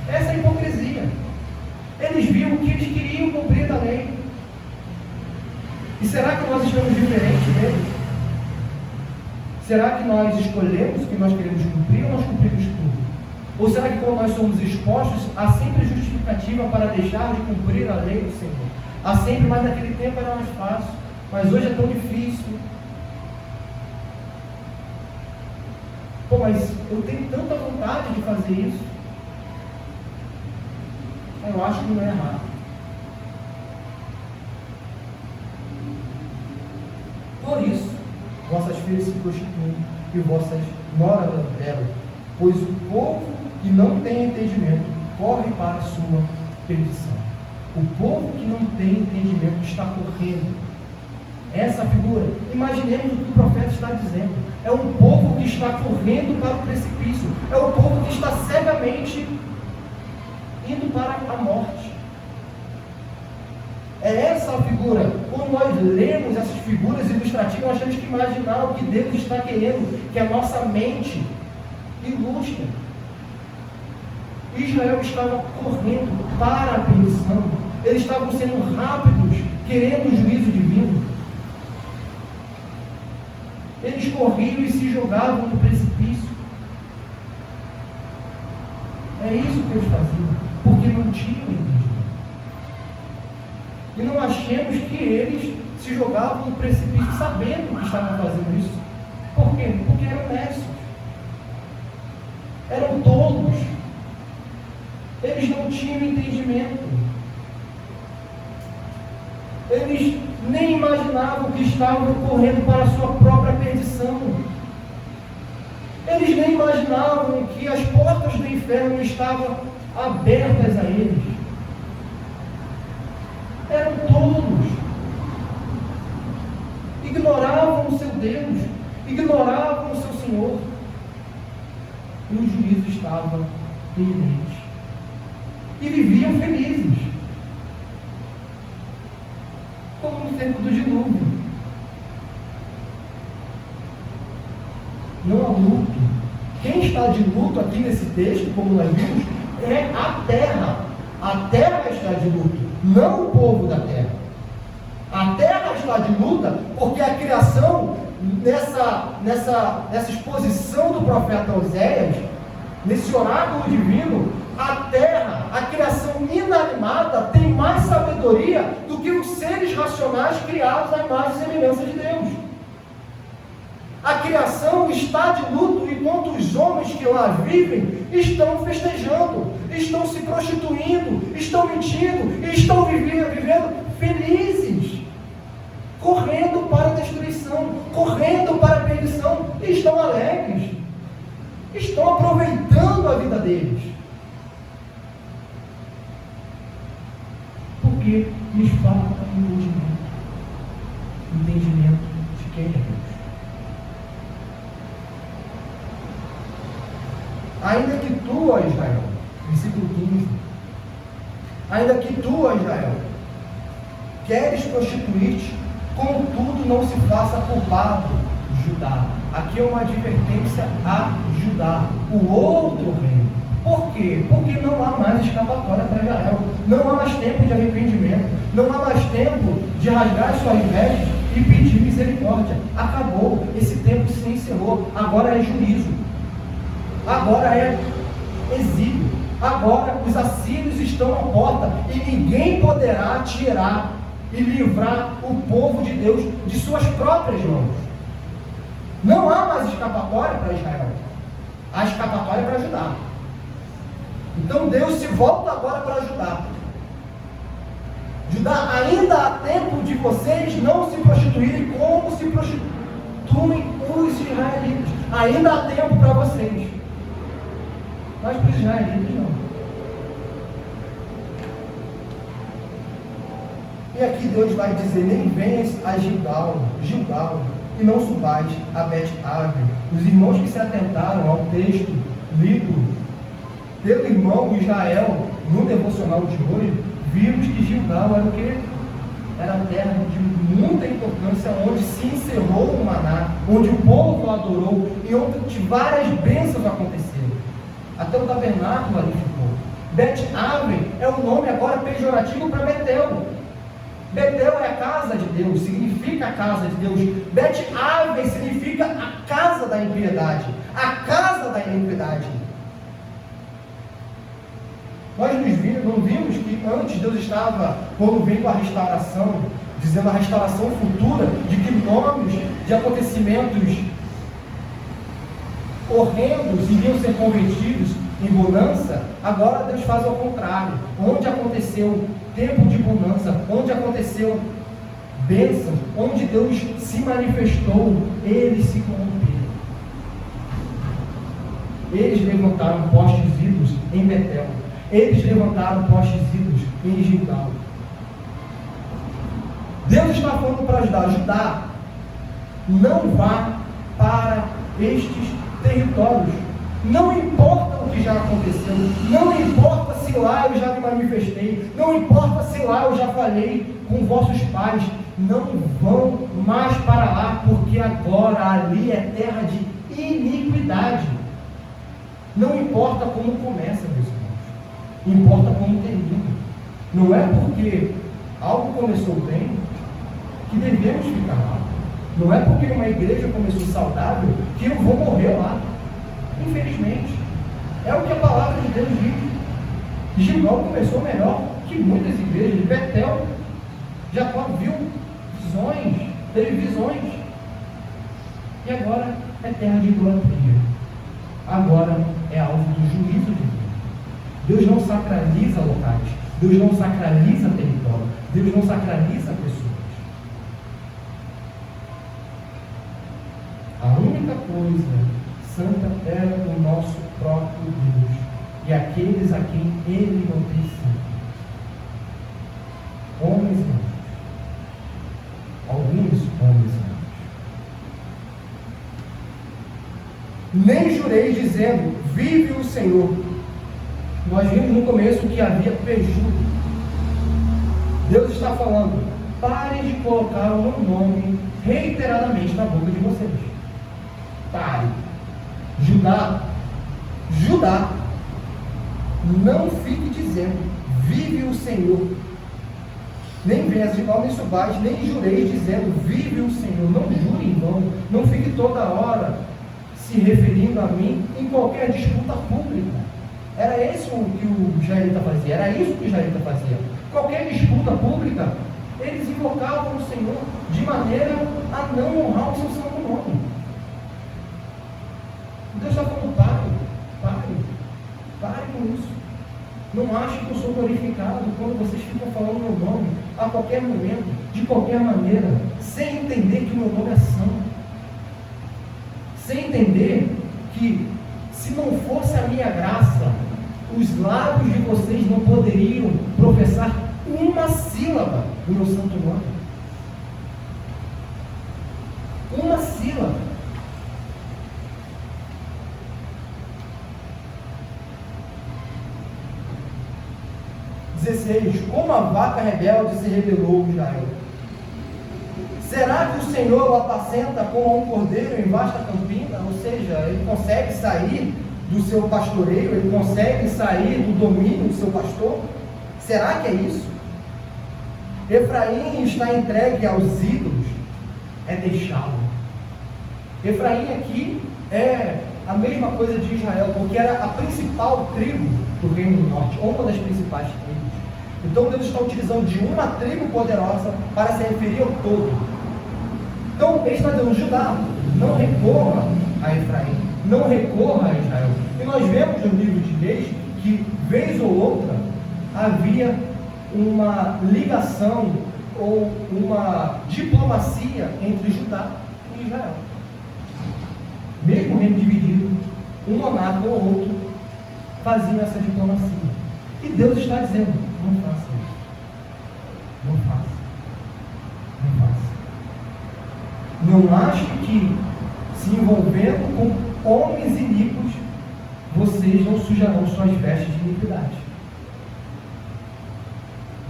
Speaker 1: Essa é a hipocrisia. Eles viam o que eles queriam cumprir da lei. E será que nós estamos diferentes deles? Será que nós escolhemos o que nós queremos cumprir ou nós cumprimos tudo? Ou será que quando nós somos expostos, há sempre justificativa para deixar de cumprir a lei do Senhor? Há sempre, mas naquele tempo era mais fácil. Mas hoje é tão difícil. Pô, mas eu tenho tanta vontade de fazer isso. Eu acho que não é errado. Por isso, vossas filhas se prostituem e vossas noras adulteram, pois o povo que não tem entendimento corre para a sua perdição. O povo que não tem entendimento está correndo. Essa figura, imaginemos o que o profeta está dizendo. É um povo que está correndo para o precipício. É um povo que está cegamente indo para a morte. É essa a figura. Quando nós lemos essas figuras ilustrativas, nós temos que imaginar o que Deus está querendo que a nossa mente ilustre. Israel estava correndo para a perdição. Eles estavam sendo rápidos, querendo o juízo divino. Eles corriam e se jogavam no precipício. É isso que eles faziam, porque não tinham entendimento. E não achemos que eles se jogavam no precipício sabendo que estavam fazendo isso. Por quê? Porque eram nécios. Eram tolos. Eles não tinham entendimento. Eles nem imaginavam que estavam correndo para a sua própria perdição. Eles nem imaginavam que as portas do inferno estavam abertas a eles. Eram tolos. Ignoravam o seu Deus, ignoravam o seu Senhor. E o juízo estava iminente. E viviam felizes, como no tempo do dilúvio. Não há luto. Quem está de luto aqui nesse texto, como nós vimos, é a terra. A terra está de luto, não o povo da terra. A terra está de luta porque a criação, nessa exposição do profeta Oséias, nesse oráculo divino, a terra, a criação inanimada, tem mais sabedoria do que os seres racionais criados à imagem e semelhança de Deus. A criação está de luto enquanto os homens que lá vivem estão festejando, estão se prostituindo, estão mentindo e estão vivendo felizes, correndo para a destruição, correndo para a perdição, e estão alegres, estão aproveitando a vida deles. Por quê? porque lhes falta entendimento. Entendimento de quem é Deus. Ainda que tu, ó Israel, versículo 15, ainda que tu, ó Israel, queres prostituir-te, contudo não se faça culpado, Judá. Aqui é uma advertência a Judá, o outro reino. Por quê? Porque não há mais escapatória para Israel. Não há mais tempo de arrependimento. Não há mais tempo de rasgar suas vestes e pedir misericórdia. Acabou. Esse tempo se encerrou. Agora é juízo. Agora é exílio. Agora os assírios estão à porta e ninguém poderá tirar e livrar o povo de Deus de suas próprias mãos. Não há mais escapatória para Israel. Há escapatória para Judá. Então Deus se volta agora para Judá. Judá, ainda há tempo de vocês não se prostituírem como se prostituem os israelitas. Ainda há tempo para vocês. Mas para os israelitas não. E aqui Deus vai dizer: nem venhas a Gilgal, e não subais a Bet-Ave. Os irmãos que se atentaram ao texto lido pelo irmão Israel no devocional de hoje, vimos que Gilgal era o quê? Era a terra de muita importância, onde se encerrou o maná, onde o povo adorou e onde várias bênçãos aconteceram. Até o tabernáculo ali ficou. Bet-Ave é o nome agora pejorativo para Betel. Betel é a casa de Deus, significa a casa de Deus. Bet-Ave significa a casa da impiedade, a casa da iniquidade. Nós não vimos que antes Deus estava, quando veio a restauração, dizendo a restauração futura, de que nomes de acontecimentos horrendos iriam ser convertidos em bonança. Agora Deus faz ao contrário. Onde aconteceu tempo de bonança, onde aconteceu bênção, onde Deus se manifestou, eles se corromperam. Eles levantaram postes ídolos em Betel. Eles levantaram postes ídolos em Gilgal. Deus está falando para Judá: Judá, não vá para estes territórios. Não importa o que já aconteceu, não importa se lá eu já me manifestei, não importa se lá eu já falei com vossos pais, não vão mais para lá, porque agora ali é terra de iniquidade. Não importa como começa, meus irmãos, importa como termina. Não é porque algo começou bem que devemos ficar lá. Não é porque uma igreja começou saudável que eu vou morrer lá. Infelizmente, é o que a palavra de Deus diz. Gilgal começou melhor que muitas igrejas. Betel, Jacó viu visões, teve visões. E agora é terra de idolatria. Agora é alvo do juízo de Deus. Deus não sacraliza locais. Deus não sacraliza território. Deus não sacraliza pessoas. A única coisa santa é o nosso próprio Deus e aqueles a quem Ele não tem santo. Homens e anjos. Alguns homens e anjos. Nem jureis dizendo: vive o Senhor. Nós vimos no começo que havia perjúrio. Deus está falando: parem de colocar o meu nome reiteradamente na boca de vocês. Pare. Judá, não fique dizendo: vive o Senhor. Nem venhas de mal, nem subais, nem jureis dizendo: vive o Senhor. Não jure em vão. Não fique toda hora se referindo a mim em qualquer disputa pública. Era isso que o israelita fazia. Era isso que o israelita fazia. Qualquer disputa pública, eles invocavam o Senhor de maneira a não honrar o seu santo nome. Deus está falando: pare com isso. Não ache que eu sou glorificado quando vocês ficam falando meu nome a qualquer momento, de qualquer maneira, sem entender que o meu nome é santo, sem entender que se não fosse a minha graça, os lábios de vocês não poderiam professar uma sílaba do meu santo nome. Uma sílaba. Como a vaca rebelde se rebelou Israel. Será que o Senhor o apacenta como um cordeiro em vasta campina? Ou seja, ele consegue sair do seu pastoreio, ele consegue sair do domínio do seu pastor? Será que é isso? Efraim está entregue aos ídolos, é deixá-lo. Efraim aqui é a mesma coisa de Israel, porque era a principal tribo do Reino do Norte, ou uma das principais tribos. Então Deus está utilizando de uma tribo poderosa para se referir ao todo. Então ele está dizendo: Judá, não recorra a Efraim, não recorra a Israel. E nós vemos no livro de Reis que, vez ou outra, havia uma ligação ou uma diplomacia entre Judá e Israel. Mesmo o reino dividido, um monarca ou outro faziam essa diplomacia. E Deus está dizendo: não faça isso. Não faça. Não faça. Não ache que, se envolvendo com homens iníquos, vocês não sujarão suas vestes de iniquidade.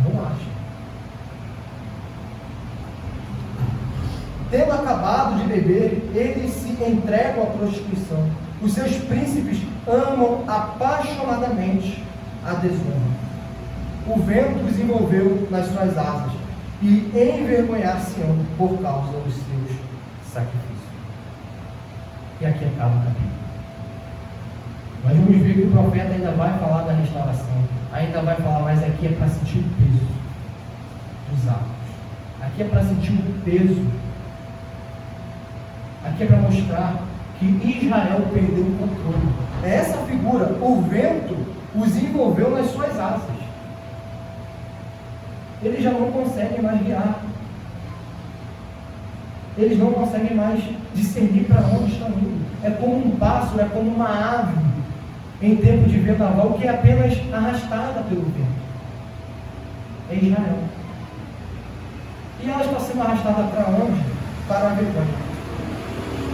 Speaker 1: Não ache. Tendo acabado de beber, eles se entregam à prostituição. Os seus príncipes amam apaixonadamente a desonra. O vento os envolveu nas suas asas e envergonhar-se-ão por causa dos seus sacrifícios. E aqui acaba o capítulo. Nós vamos ver que o profeta ainda vai falar da restauração, ainda vai falar, mas aqui é para sentir o peso dos atos. Aqui é para sentir o peso. Aqui é para mostrar que Israel perdeu o controle. É essa figura, o vento os envolveu nas suas asas. Eles já não conseguem mais guiar. Eles não conseguem mais discernir para onde estão indo. É como um pássaro, é como uma ave em tempo de vendaval que é apenas arrastada pelo vento. É Israel. E ela está sendo arrastada para onde? Para a vergonha.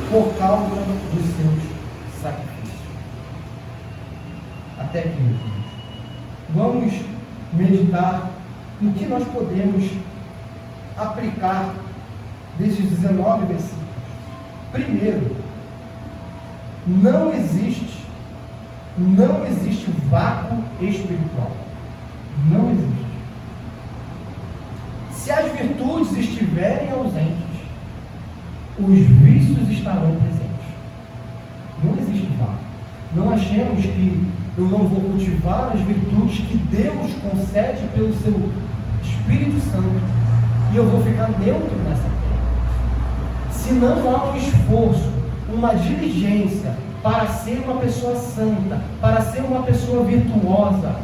Speaker 1: Por causa dos seus sacrifícios. Até aqui, meus irmãos. Vamos meditar no que nós podemos aplicar desses 19 versículos. Primeiro, não existe vácuo espiritual. Não existe. Se as virtudes estiverem ausentes, os vícios estarão presentes. Não existe vácuo. Não achemos que eu não vou cultivar as virtudes que Deus concede pelo seu Espírito Santo e eu vou ficar neutro nessa terra. Se não há um esforço, uma diligência para ser uma pessoa santa, para ser uma pessoa virtuosa,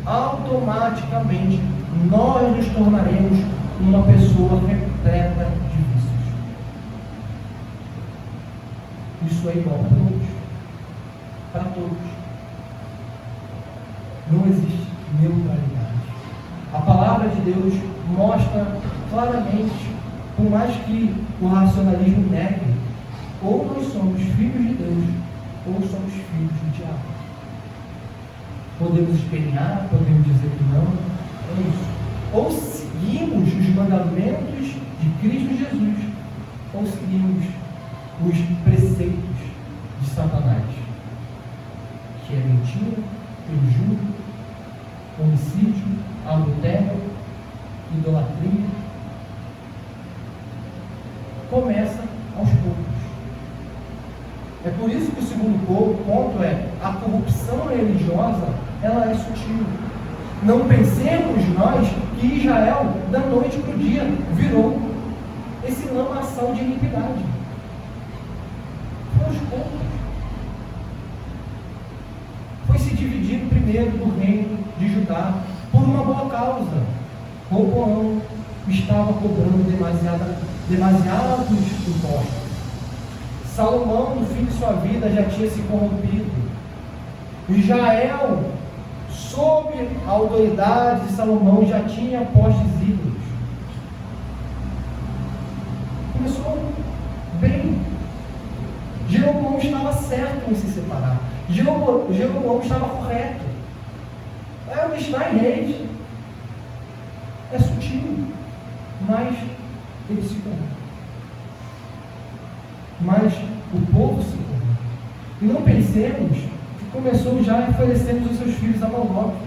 Speaker 1: automaticamente nós nos tornaremos uma pessoa repleta de vícios. Isso é igual para todos. Para todos. Não existe neutralidade. A palavra de Deus mostra claramente, por mais que o racionalismo negue, ou nós somos filhos de Deus, ou somos filhos do diabo. Podemos espernear, podemos dizer que não, é isso. Ou seguimos os mandamentos de Cristo Jesus, ou seguimos os preceitos de Satanás, que é mentira, injúria, homicídio, adultério, idolatria. Começa aos poucos. É por isso que o segundo ponto é: a corrupção religiosa, ela é sutil. Não pensemos nós que Israel, da noite para o dia, virou esse lamaçal de iniquidade. Foi aos poucos. Foi se dividindo primeiro do reino de Judá por uma boa causa. Roboão estava cobrando demasiados impostos. Salomão, no fim de sua vida, já tinha se corrompido. Israel sob a autoridade de Salomão, já tinha postes ídolos. Começou bem. Jeroboão estava certo em se separar. Jeroboão estava correto. É o que está em Reis. É sutil, mas ele se corrompe. Mas o povo se corrompe. E não pensemos que começou já a oferecer os seus filhos a Moloque.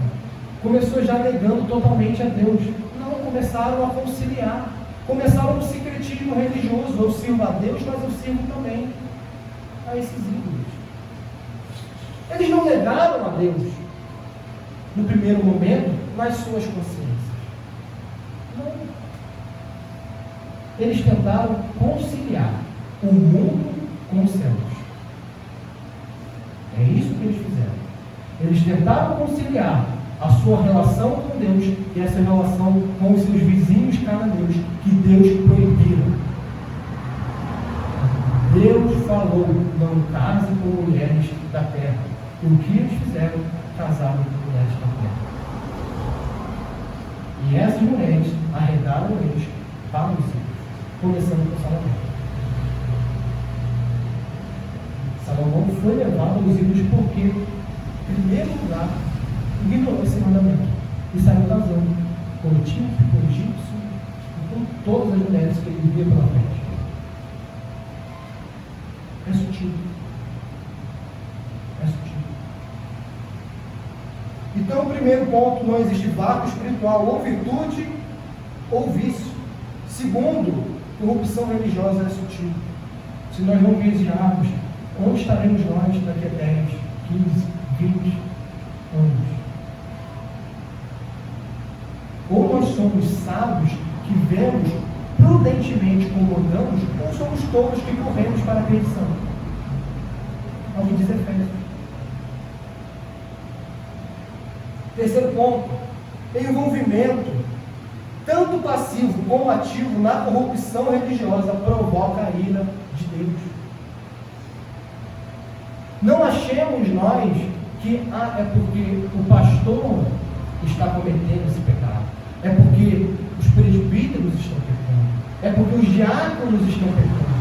Speaker 1: Começou já negando totalmente a Deus. Não, começaram a conciliar. Começaram um secretismo religioso. Eu sirvo a Deus, mas eu sirvo também a esses ídolos. Eles não negaram a Deus no primeiro momento nas suas consciências. Não. Eles tentaram conciliar o mundo com os céus. É isso que eles fizeram. Eles tentaram conciliar a sua relação com Deus e essa relação com os seus vizinhos cananeus, que Deus proibiu. Deus falou: não case com mulheres da terra. E o que eles fizeram? Casaram com mulheres da terra. E essas mulheres arredaram eles para os ídolos, começando com Salomão. Salomão foi levado aos ídolos porque, em primeiro lugar, ignorou esse mandamento e saiu casando com o etíope, com o egípcio e com todas as mulheres que ele via pela frente. É sutil. É sutil. Então, o primeiro ponto: não existe vácuo espiritual, ou virtude ou vício. Segundo, corrupção religiosa é sutil. Se nós não vigiarmos, onde estaremos nós daqui a 10, 15, 20 anos? Ou nós somos sábios que vemos prudentemente como andamos, ou somos tolos que corremos para a perdição? É o que diz Efésios. Terceiro ponto: envolvimento, tanto passivo como ativo, na corrupção religiosa provoca a ira de Deus. Não achemos nós que é porque o pastor está cometendo esse pecado, é porque os presbíteros estão pecando, é porque os diáconos estão pecando.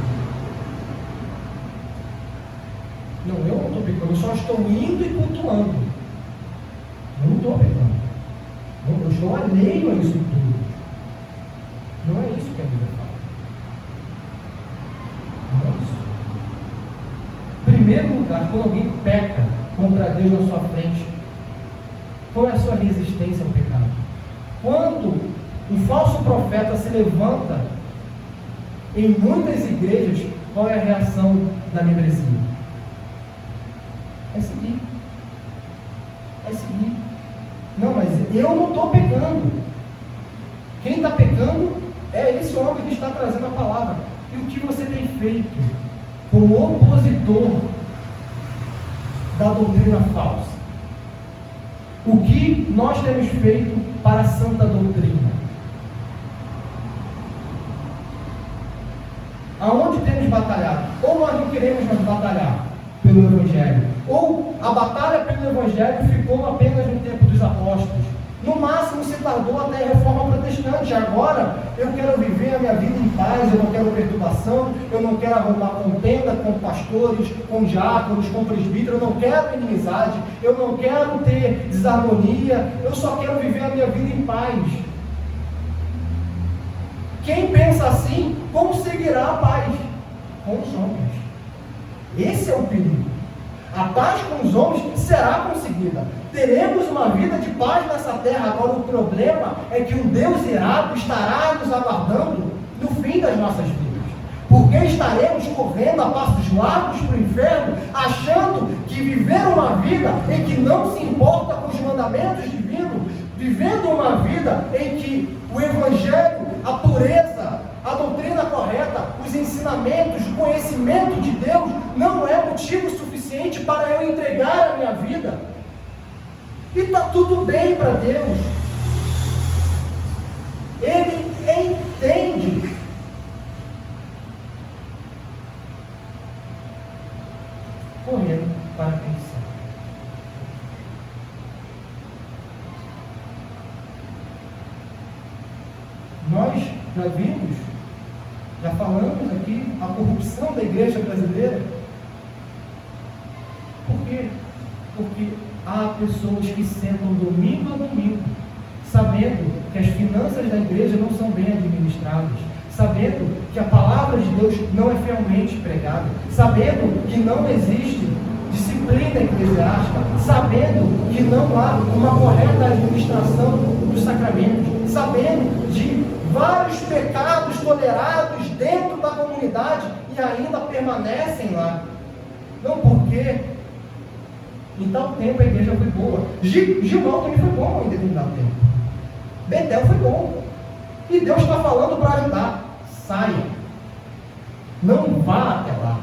Speaker 1: Não, eu não estou pecando, eu só estou indo e cultuando. Eu não estou pecando. Eu estou alheio a isso tudo. Não é isso que a Bíblia fala. Não é isso. Em primeiro lugar, quando alguém peca contra Deus na sua frente, qual é a sua resistência ao pecado? Quando um falso profeta se levanta em muitas igrejas, qual é a reação da membresia? É seguir. É seguir. Não, mas eu não estou pecando. Quem está pecando é esse homem que está trazendo a palavra. E o que você tem feito como opositor da doutrina falsa? O que nós temos feito para a santa doutrina? Aonde temos batalhado? Ou nós não queremos mais batalhar pelo Evangelho, ou a batalha pelo Evangelho ficou apenas no tempo dos apóstolos. No máximo se tardou até a Reforma Protestante. Agora eu quero viver a minha vida em paz, eu não quero perturbação, eu não quero arrumar contenda com pastores, com diáconos, com presbíteros, eu não quero inimizade, eu não quero ter desarmonia, eu só quero viver a minha vida em paz. Quem pensa assim, conseguirá a paz com os homens. Esse é o perigo. A paz com os homens será conseguida. Teremos uma vida de paz nessa terra. Agora o problema é que um Deus irado estará nos aguardando no fim das nossas vidas. Porque estaremos correndo a passos largos para o inferno, achando que viver uma vida em que não se importa com os mandamentos divinos, vivendo uma vida em que o Evangelho, a pureza, a doutrina correta, os ensinamentos, o conhecimento de Deus não é motivo suficiente para eu entregar a minha vida. E está tudo bem para Deus. Ele entende. Correndo para a perdição. Já vimos, já falamos aqui, a corrupção da igreja brasileira. Por quê? Porque há pessoas que sentam domingo a domingo, sabendo que as finanças da igreja não são bem administradas, sabendo que a palavra de Deus não é fielmente pregada, sabendo que não existe disciplina eclesiástica, sabendo que não há uma correta administração dos sacramentos, sabendo de vários pecados tolerados dentro da comunidade e ainda permanecem lá. Não porque em tal tempo a igreja foi boa. Gilmão também foi bom em determinado tempo. Betel foi bom. E Deus está falando para ajudar. Saia. Não vá até lá.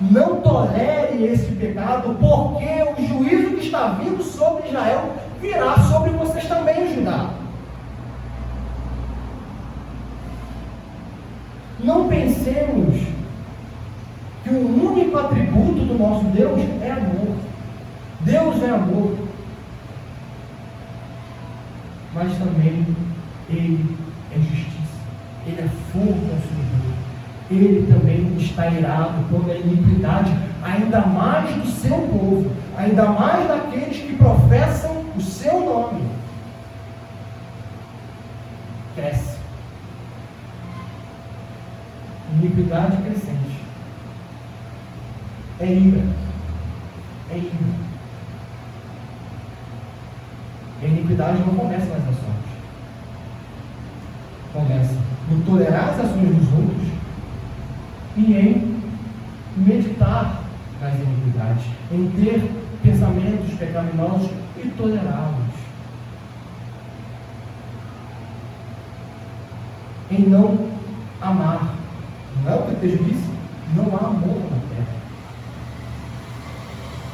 Speaker 1: Não tolere esse pecado, porque o juízo que está vindo sobre Israel virá sobre vocês também, Judá. Não pensemos que o único atributo do nosso Deus é amor. Deus é amor. Mas também Ele é justiça. Ele é fogo consumidor. Ele também está irado quando a iniquidade, ainda mais do seu povo, ainda mais daqueles que professam o seu nome, cresce. Iniquidade crescente. É ira. É ira. E a iniquidade não começa nas ações. Começa em tolerar as ações dos outros e em meditar nas iniquidades, em ter pensamentos pecaminosos e tolerá-los. Em não amar. Não é o que o texto disse? Não há amor na terra.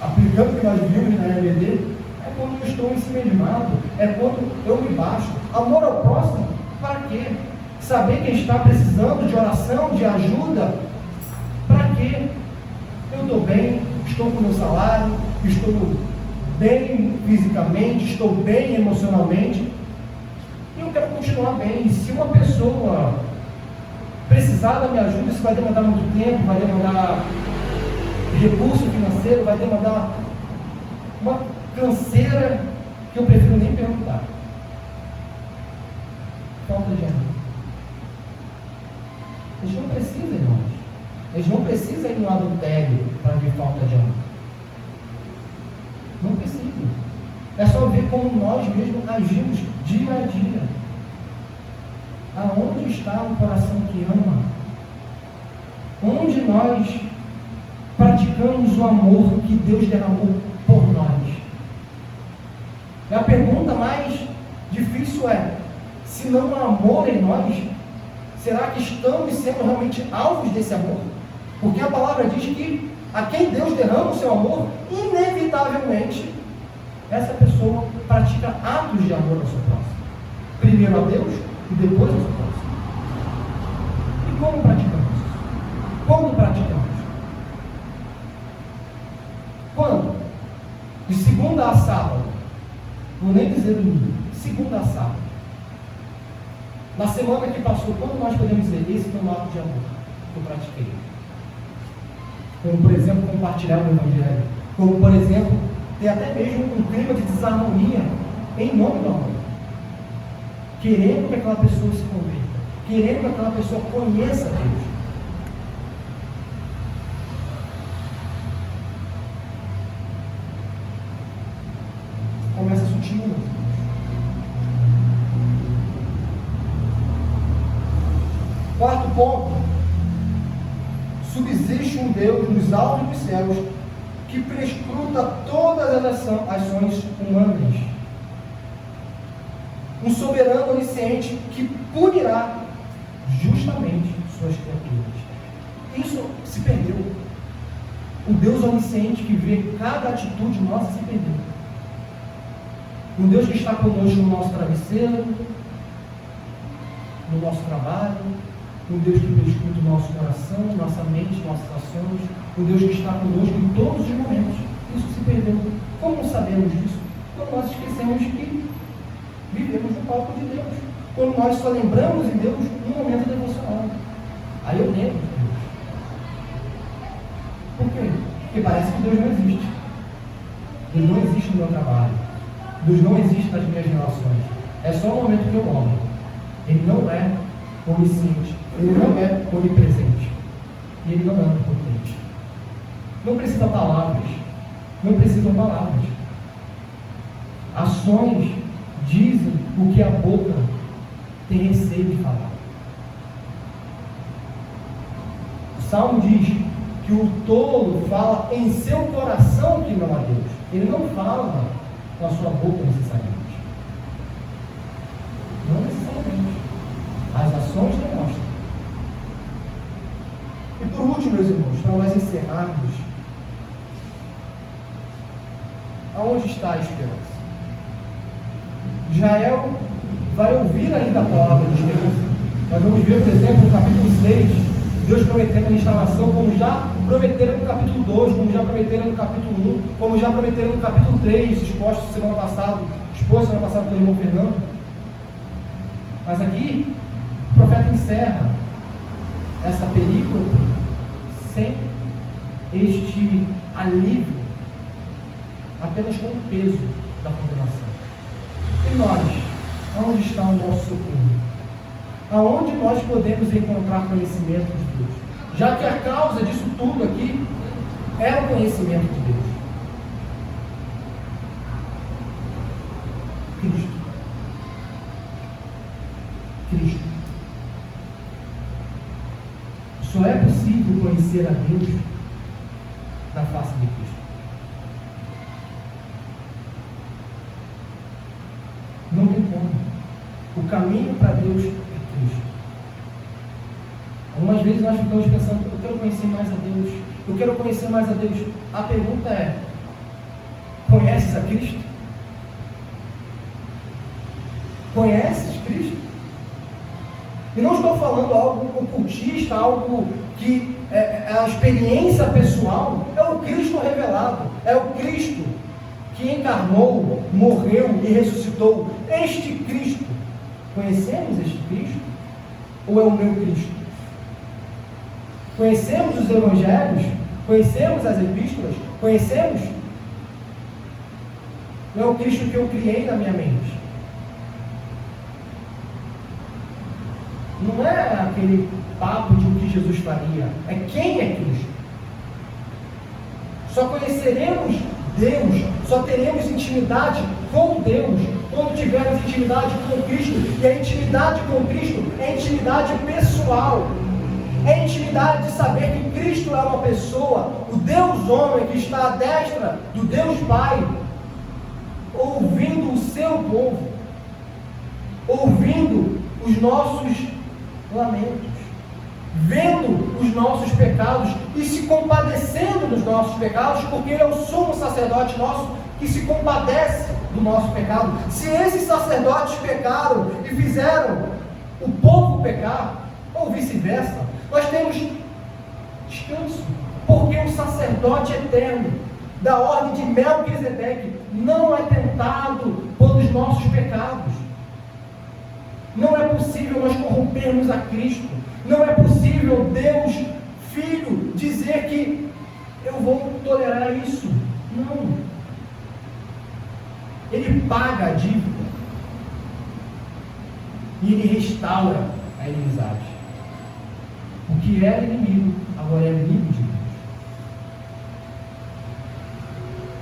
Speaker 1: Aplicando o que nós vimos na EBD, é quando eu estou ensimesmado, é quando eu me baixo. Amor ao próximo, para quê? Saber quem está precisando de oração, de ajuda, para quê? Eu estou bem, estou com o meu salário, estou bem fisicamente, estou bem emocionalmente, e eu quero continuar bem. E se uma pessoa precisar da minha ajuda, isso vai demandar muito tempo, vai demandar recurso financeiro, vai demandar uma canseira que eu prefiro nem perguntar. Falta de amor. Eles não precisam, irmãos. Eles não precisam ir no adultério para ver falta de amor. Não precisam. É só ver como nós mesmos agimos dia a dia. Aonde está o coração que ama? Onde nós praticamos o amor que Deus derramou por nós? E a pergunta mais difícil é: se não há amor em nós, será que estamos sendo realmente alvos desse amor? Porque a palavra diz que a quem Deus derrama o seu amor, inevitavelmente, essa pessoa pratica atos de amor ao seu próximo. Primeiro a Deus e depois ao seu próximo. E como praticamos isso? Quando praticamos? Quando? De segunda a sábado. Vou nem dizer domingo. Segunda a sábado. Na semana que passou, quando nós podemos dizer: esse foi um ato de amor que eu pratiquei? Como, por exemplo, compartilhar o Evangelho. Como, por exemplo, ter até mesmo um clima de desarmonia em nome do amor. Querendo que aquela pessoa se converta. Querendo que aquela pessoa conheça Deus. Começa sutil. Quarto ponto: subsiste um Deus nos altos dos céus que prescruta todas as ações humanas. Um soberano onisciente que punirá justamente suas criaturas. Isso se perdeu. O Deus onisciente que vê cada atitude nossa se perdeu. Um Deus que está conosco no nosso travesseiro, no nosso trabalho, um Deus que prescruta o nosso coração, nossa mente, nossas ações, um Deus que está conosco em todos os momentos. Isso se perdeu. Como sabemos disso? Quando nós esquecemos que vivemos no palco de Deus. quando nós só lembramos em Deus no momento devocional. Aí eu lembro de Deus. Por quê? Porque parece que Deus não existe. Deus não existe no meu trabalho. Deus não existe nas minhas relações. É só o momento que eu oro. Ele não é onisciente. Ele não é onipresente. E ele não é onipotente. Não precisa palavras. Não precisam palavras. Ações dizem o que a boca tem receio de falar. O Salmo diz que o tolo fala em seu coração que não há Deus. Ele não fala com a sua boca necessariamente. Não necessariamente. As ações demonstram. E por último, meus irmãos, para nós encerrarmos, aonde está a esperança? Israel vai ouvir ainda a palavra de esperança. Nós vamos ver, por exemplo, no capítulo 6, Deus prometendo a restauração, como já prometeram no capítulo 2, como já prometeram no capítulo 1, como já prometeram no capítulo 3, exposto semana passada pelo irmão Fernando. Mas aqui, o profeta encerra essa película sem este alívio, apenas com o peso da condenação. E nós, aonde está o nosso socorro? Aonde nós podemos encontrar conhecimento de Deus? Já que a causa disso tudo aqui é o conhecimento de Deus. Cristo. Cristo. Só é possível conhecer a Deus na face de Cristo. Não tem como. O caminho para Deus é Cristo. Algumas vezes nós ficamos pensando, eu quero conhecer mais a Deus, eu quero conhecer mais a Deus. A pergunta é, conheces a Cristo? Conheces Cristo? E não estou falando algo ocultista, algo que é a experiência pessoal, é o Cristo revelado, é o Cristo que encarnou, morreu e ressuscitou. Este Cristo, conhecemos este Cristo? Ou é o meu Cristo? Conhecemos os evangelhos? Conhecemos as epístolas? Conhecemos? Não é o Cristo que eu criei na minha mente. Não é aquele papo de o que Jesus faria. É quem é Cristo. Só conheceremos Deus, só teremos intimidade com Deus quando tivermos intimidade com Cristo. E a intimidade com Cristo é intimidade pessoal. É intimidade de saber que Cristo é uma pessoa, o Deus homem que está à destra do Deus Pai, ouvindo o seu povo, ouvindo os nossos lamentos, vendo os nossos pecados e se compadecendo dos nossos pecados, porque Ele é o sumo sacerdote nosso que se compadece do nosso pecado. Se esses sacerdotes pecaram e fizeram o povo pecar, ou vice-versa, nós temos descanso, porque o sacerdote eterno da ordem de Melquisedeque não é tentado pelos nossos pecados. Não é possível nós corrompermos a Cristo. Não é possível Deus, Filho, dizer que eu vou tolerar isso. Não. Ele paga a dívida e Ele restaura a inimizade. O que era inimigo, agora é amigo de Deus.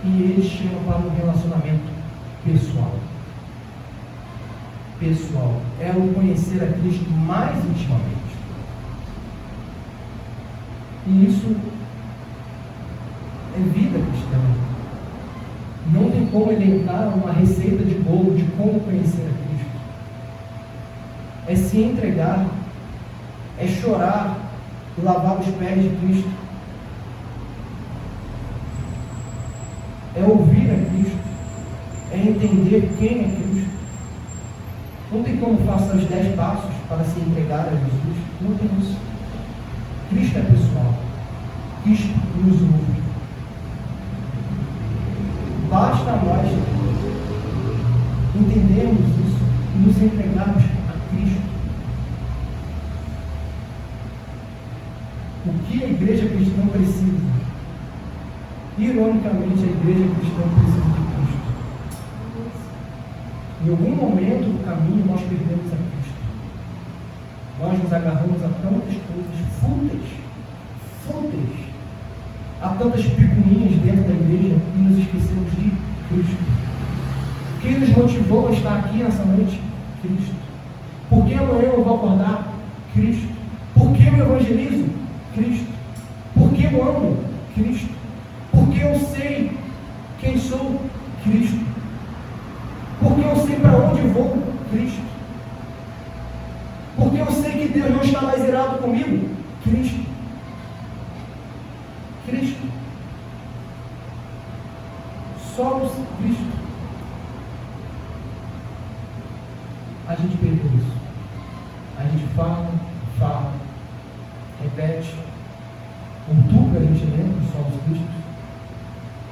Speaker 1: E Ele chama para um relacionamento pessoal. Pessoal, é o conhecer a Cristo mais intimamente. E isso é vida cristã. Não tem como elencar uma receita de bolo de como conhecer a Cristo. É se entregar, é chorar e lavar os pés de Cristo. É ouvir a Cristo, é entender quem é Cristo. Não tem como faça os 10 passos para se entregar a Jesus. Não tem isso. Cristo é pessoal. Cristo nos ouve. Basta nós entendermos isso e nos entregarmos a Cristo. O que a igreja cristã precisa? Ironicamente, a igreja cristã precisa de Cristo. Em algum momento do caminho, nós perdemos a Cristo. Nós nos agarramos a tantas coisas fúteis, a tantas picuinhas dentro da igreja e nos esquecemos de Cristo. Quem nos motivou a estar aqui nessa noite? Cristo. Por que amanhã eu vou acordar? Cristo. Por que eu evangelizo? Cristo. Por que eu amo? Cristo. Por que eu sei quem sou? Cristo. Por que eu sei para onde vou? Cristo. Por que eu sei que Deus não está mais irado comigo? Cristo. Cristo. Somos Cristo. A gente perdeu isso. A gente fala, repete, cultua, a gente lembra que somos Cristo,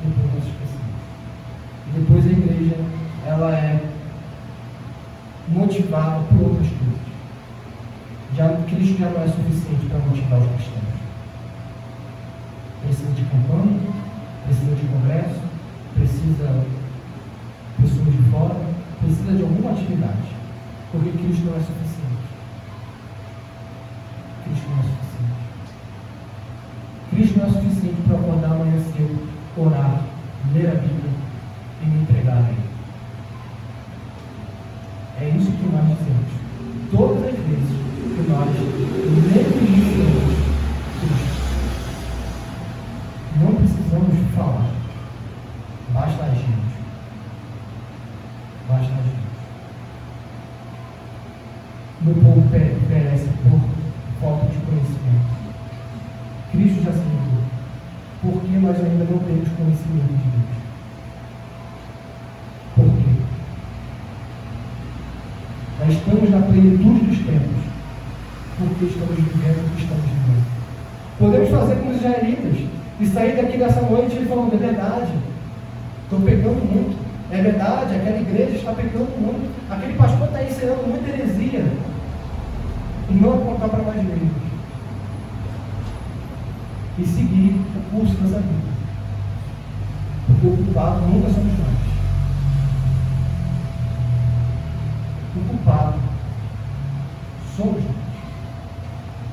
Speaker 1: e depois nós esquecemos. E depois a igreja, ela é motivada por outras coisas. Cristo já não é suficiente para motivar os cristãos. Precisa de campanha, precisa de congresso, precisa de pessoas de fora, precisa de alguma atividade. Porque Cristo não é suficiente. Cristo não é suficiente. Cristo não é suficiente para acordar amanhã cedo, orar, ler a Bíblia e me entregar a Ele. É isso que nós dizemos. Todas as vezes que nós negligenciamos Cristo. Não precisamos falar. Basta agirmos. Basta agirmos. Meu povo perece por falta de conhecimento. Cristo já se revelou. Por que nós ainda não temos conhecimento de Deus? Por quê? Nós estamos na plenitude dos tempos. Porque estamos vivendo o que estamos vivendo. Podemos fazer como os israelitas e sair daqui dessa noite e falando, é verdade, estou pegando muito. É verdade, aquela igreja está pegando muito. Aquele pastor está ensinando muita heresia. E não apontar para mais livros. E seguir o curso dessa vida. Porque o culpado nunca somos nós. O culpado somos nós.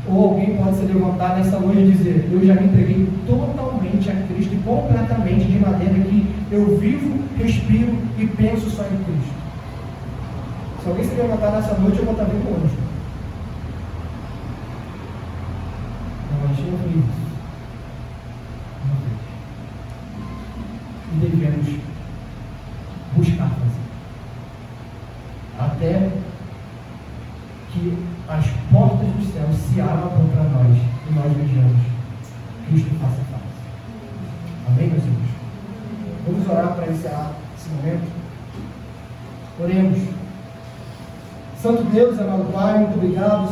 Speaker 1: Ou alguém pode se levantar nessa noite e dizer, eu já me entreguei totalmente a Cristo e completamente, de maneira que eu vivo, respiro e penso só em Cristo. Se alguém se levantar nessa noite, eu vou estar vendo hoje. Não, a gente não fez isso. Não fez. E devemos buscar fazer. Até que as portas do céu se abram contra nós e nós vejamos Cristo face a face. Amém, meus irmãos? Vamos orar para encerrar esse momento. Oremos. Santo Deus, amado Pai, muito obrigado.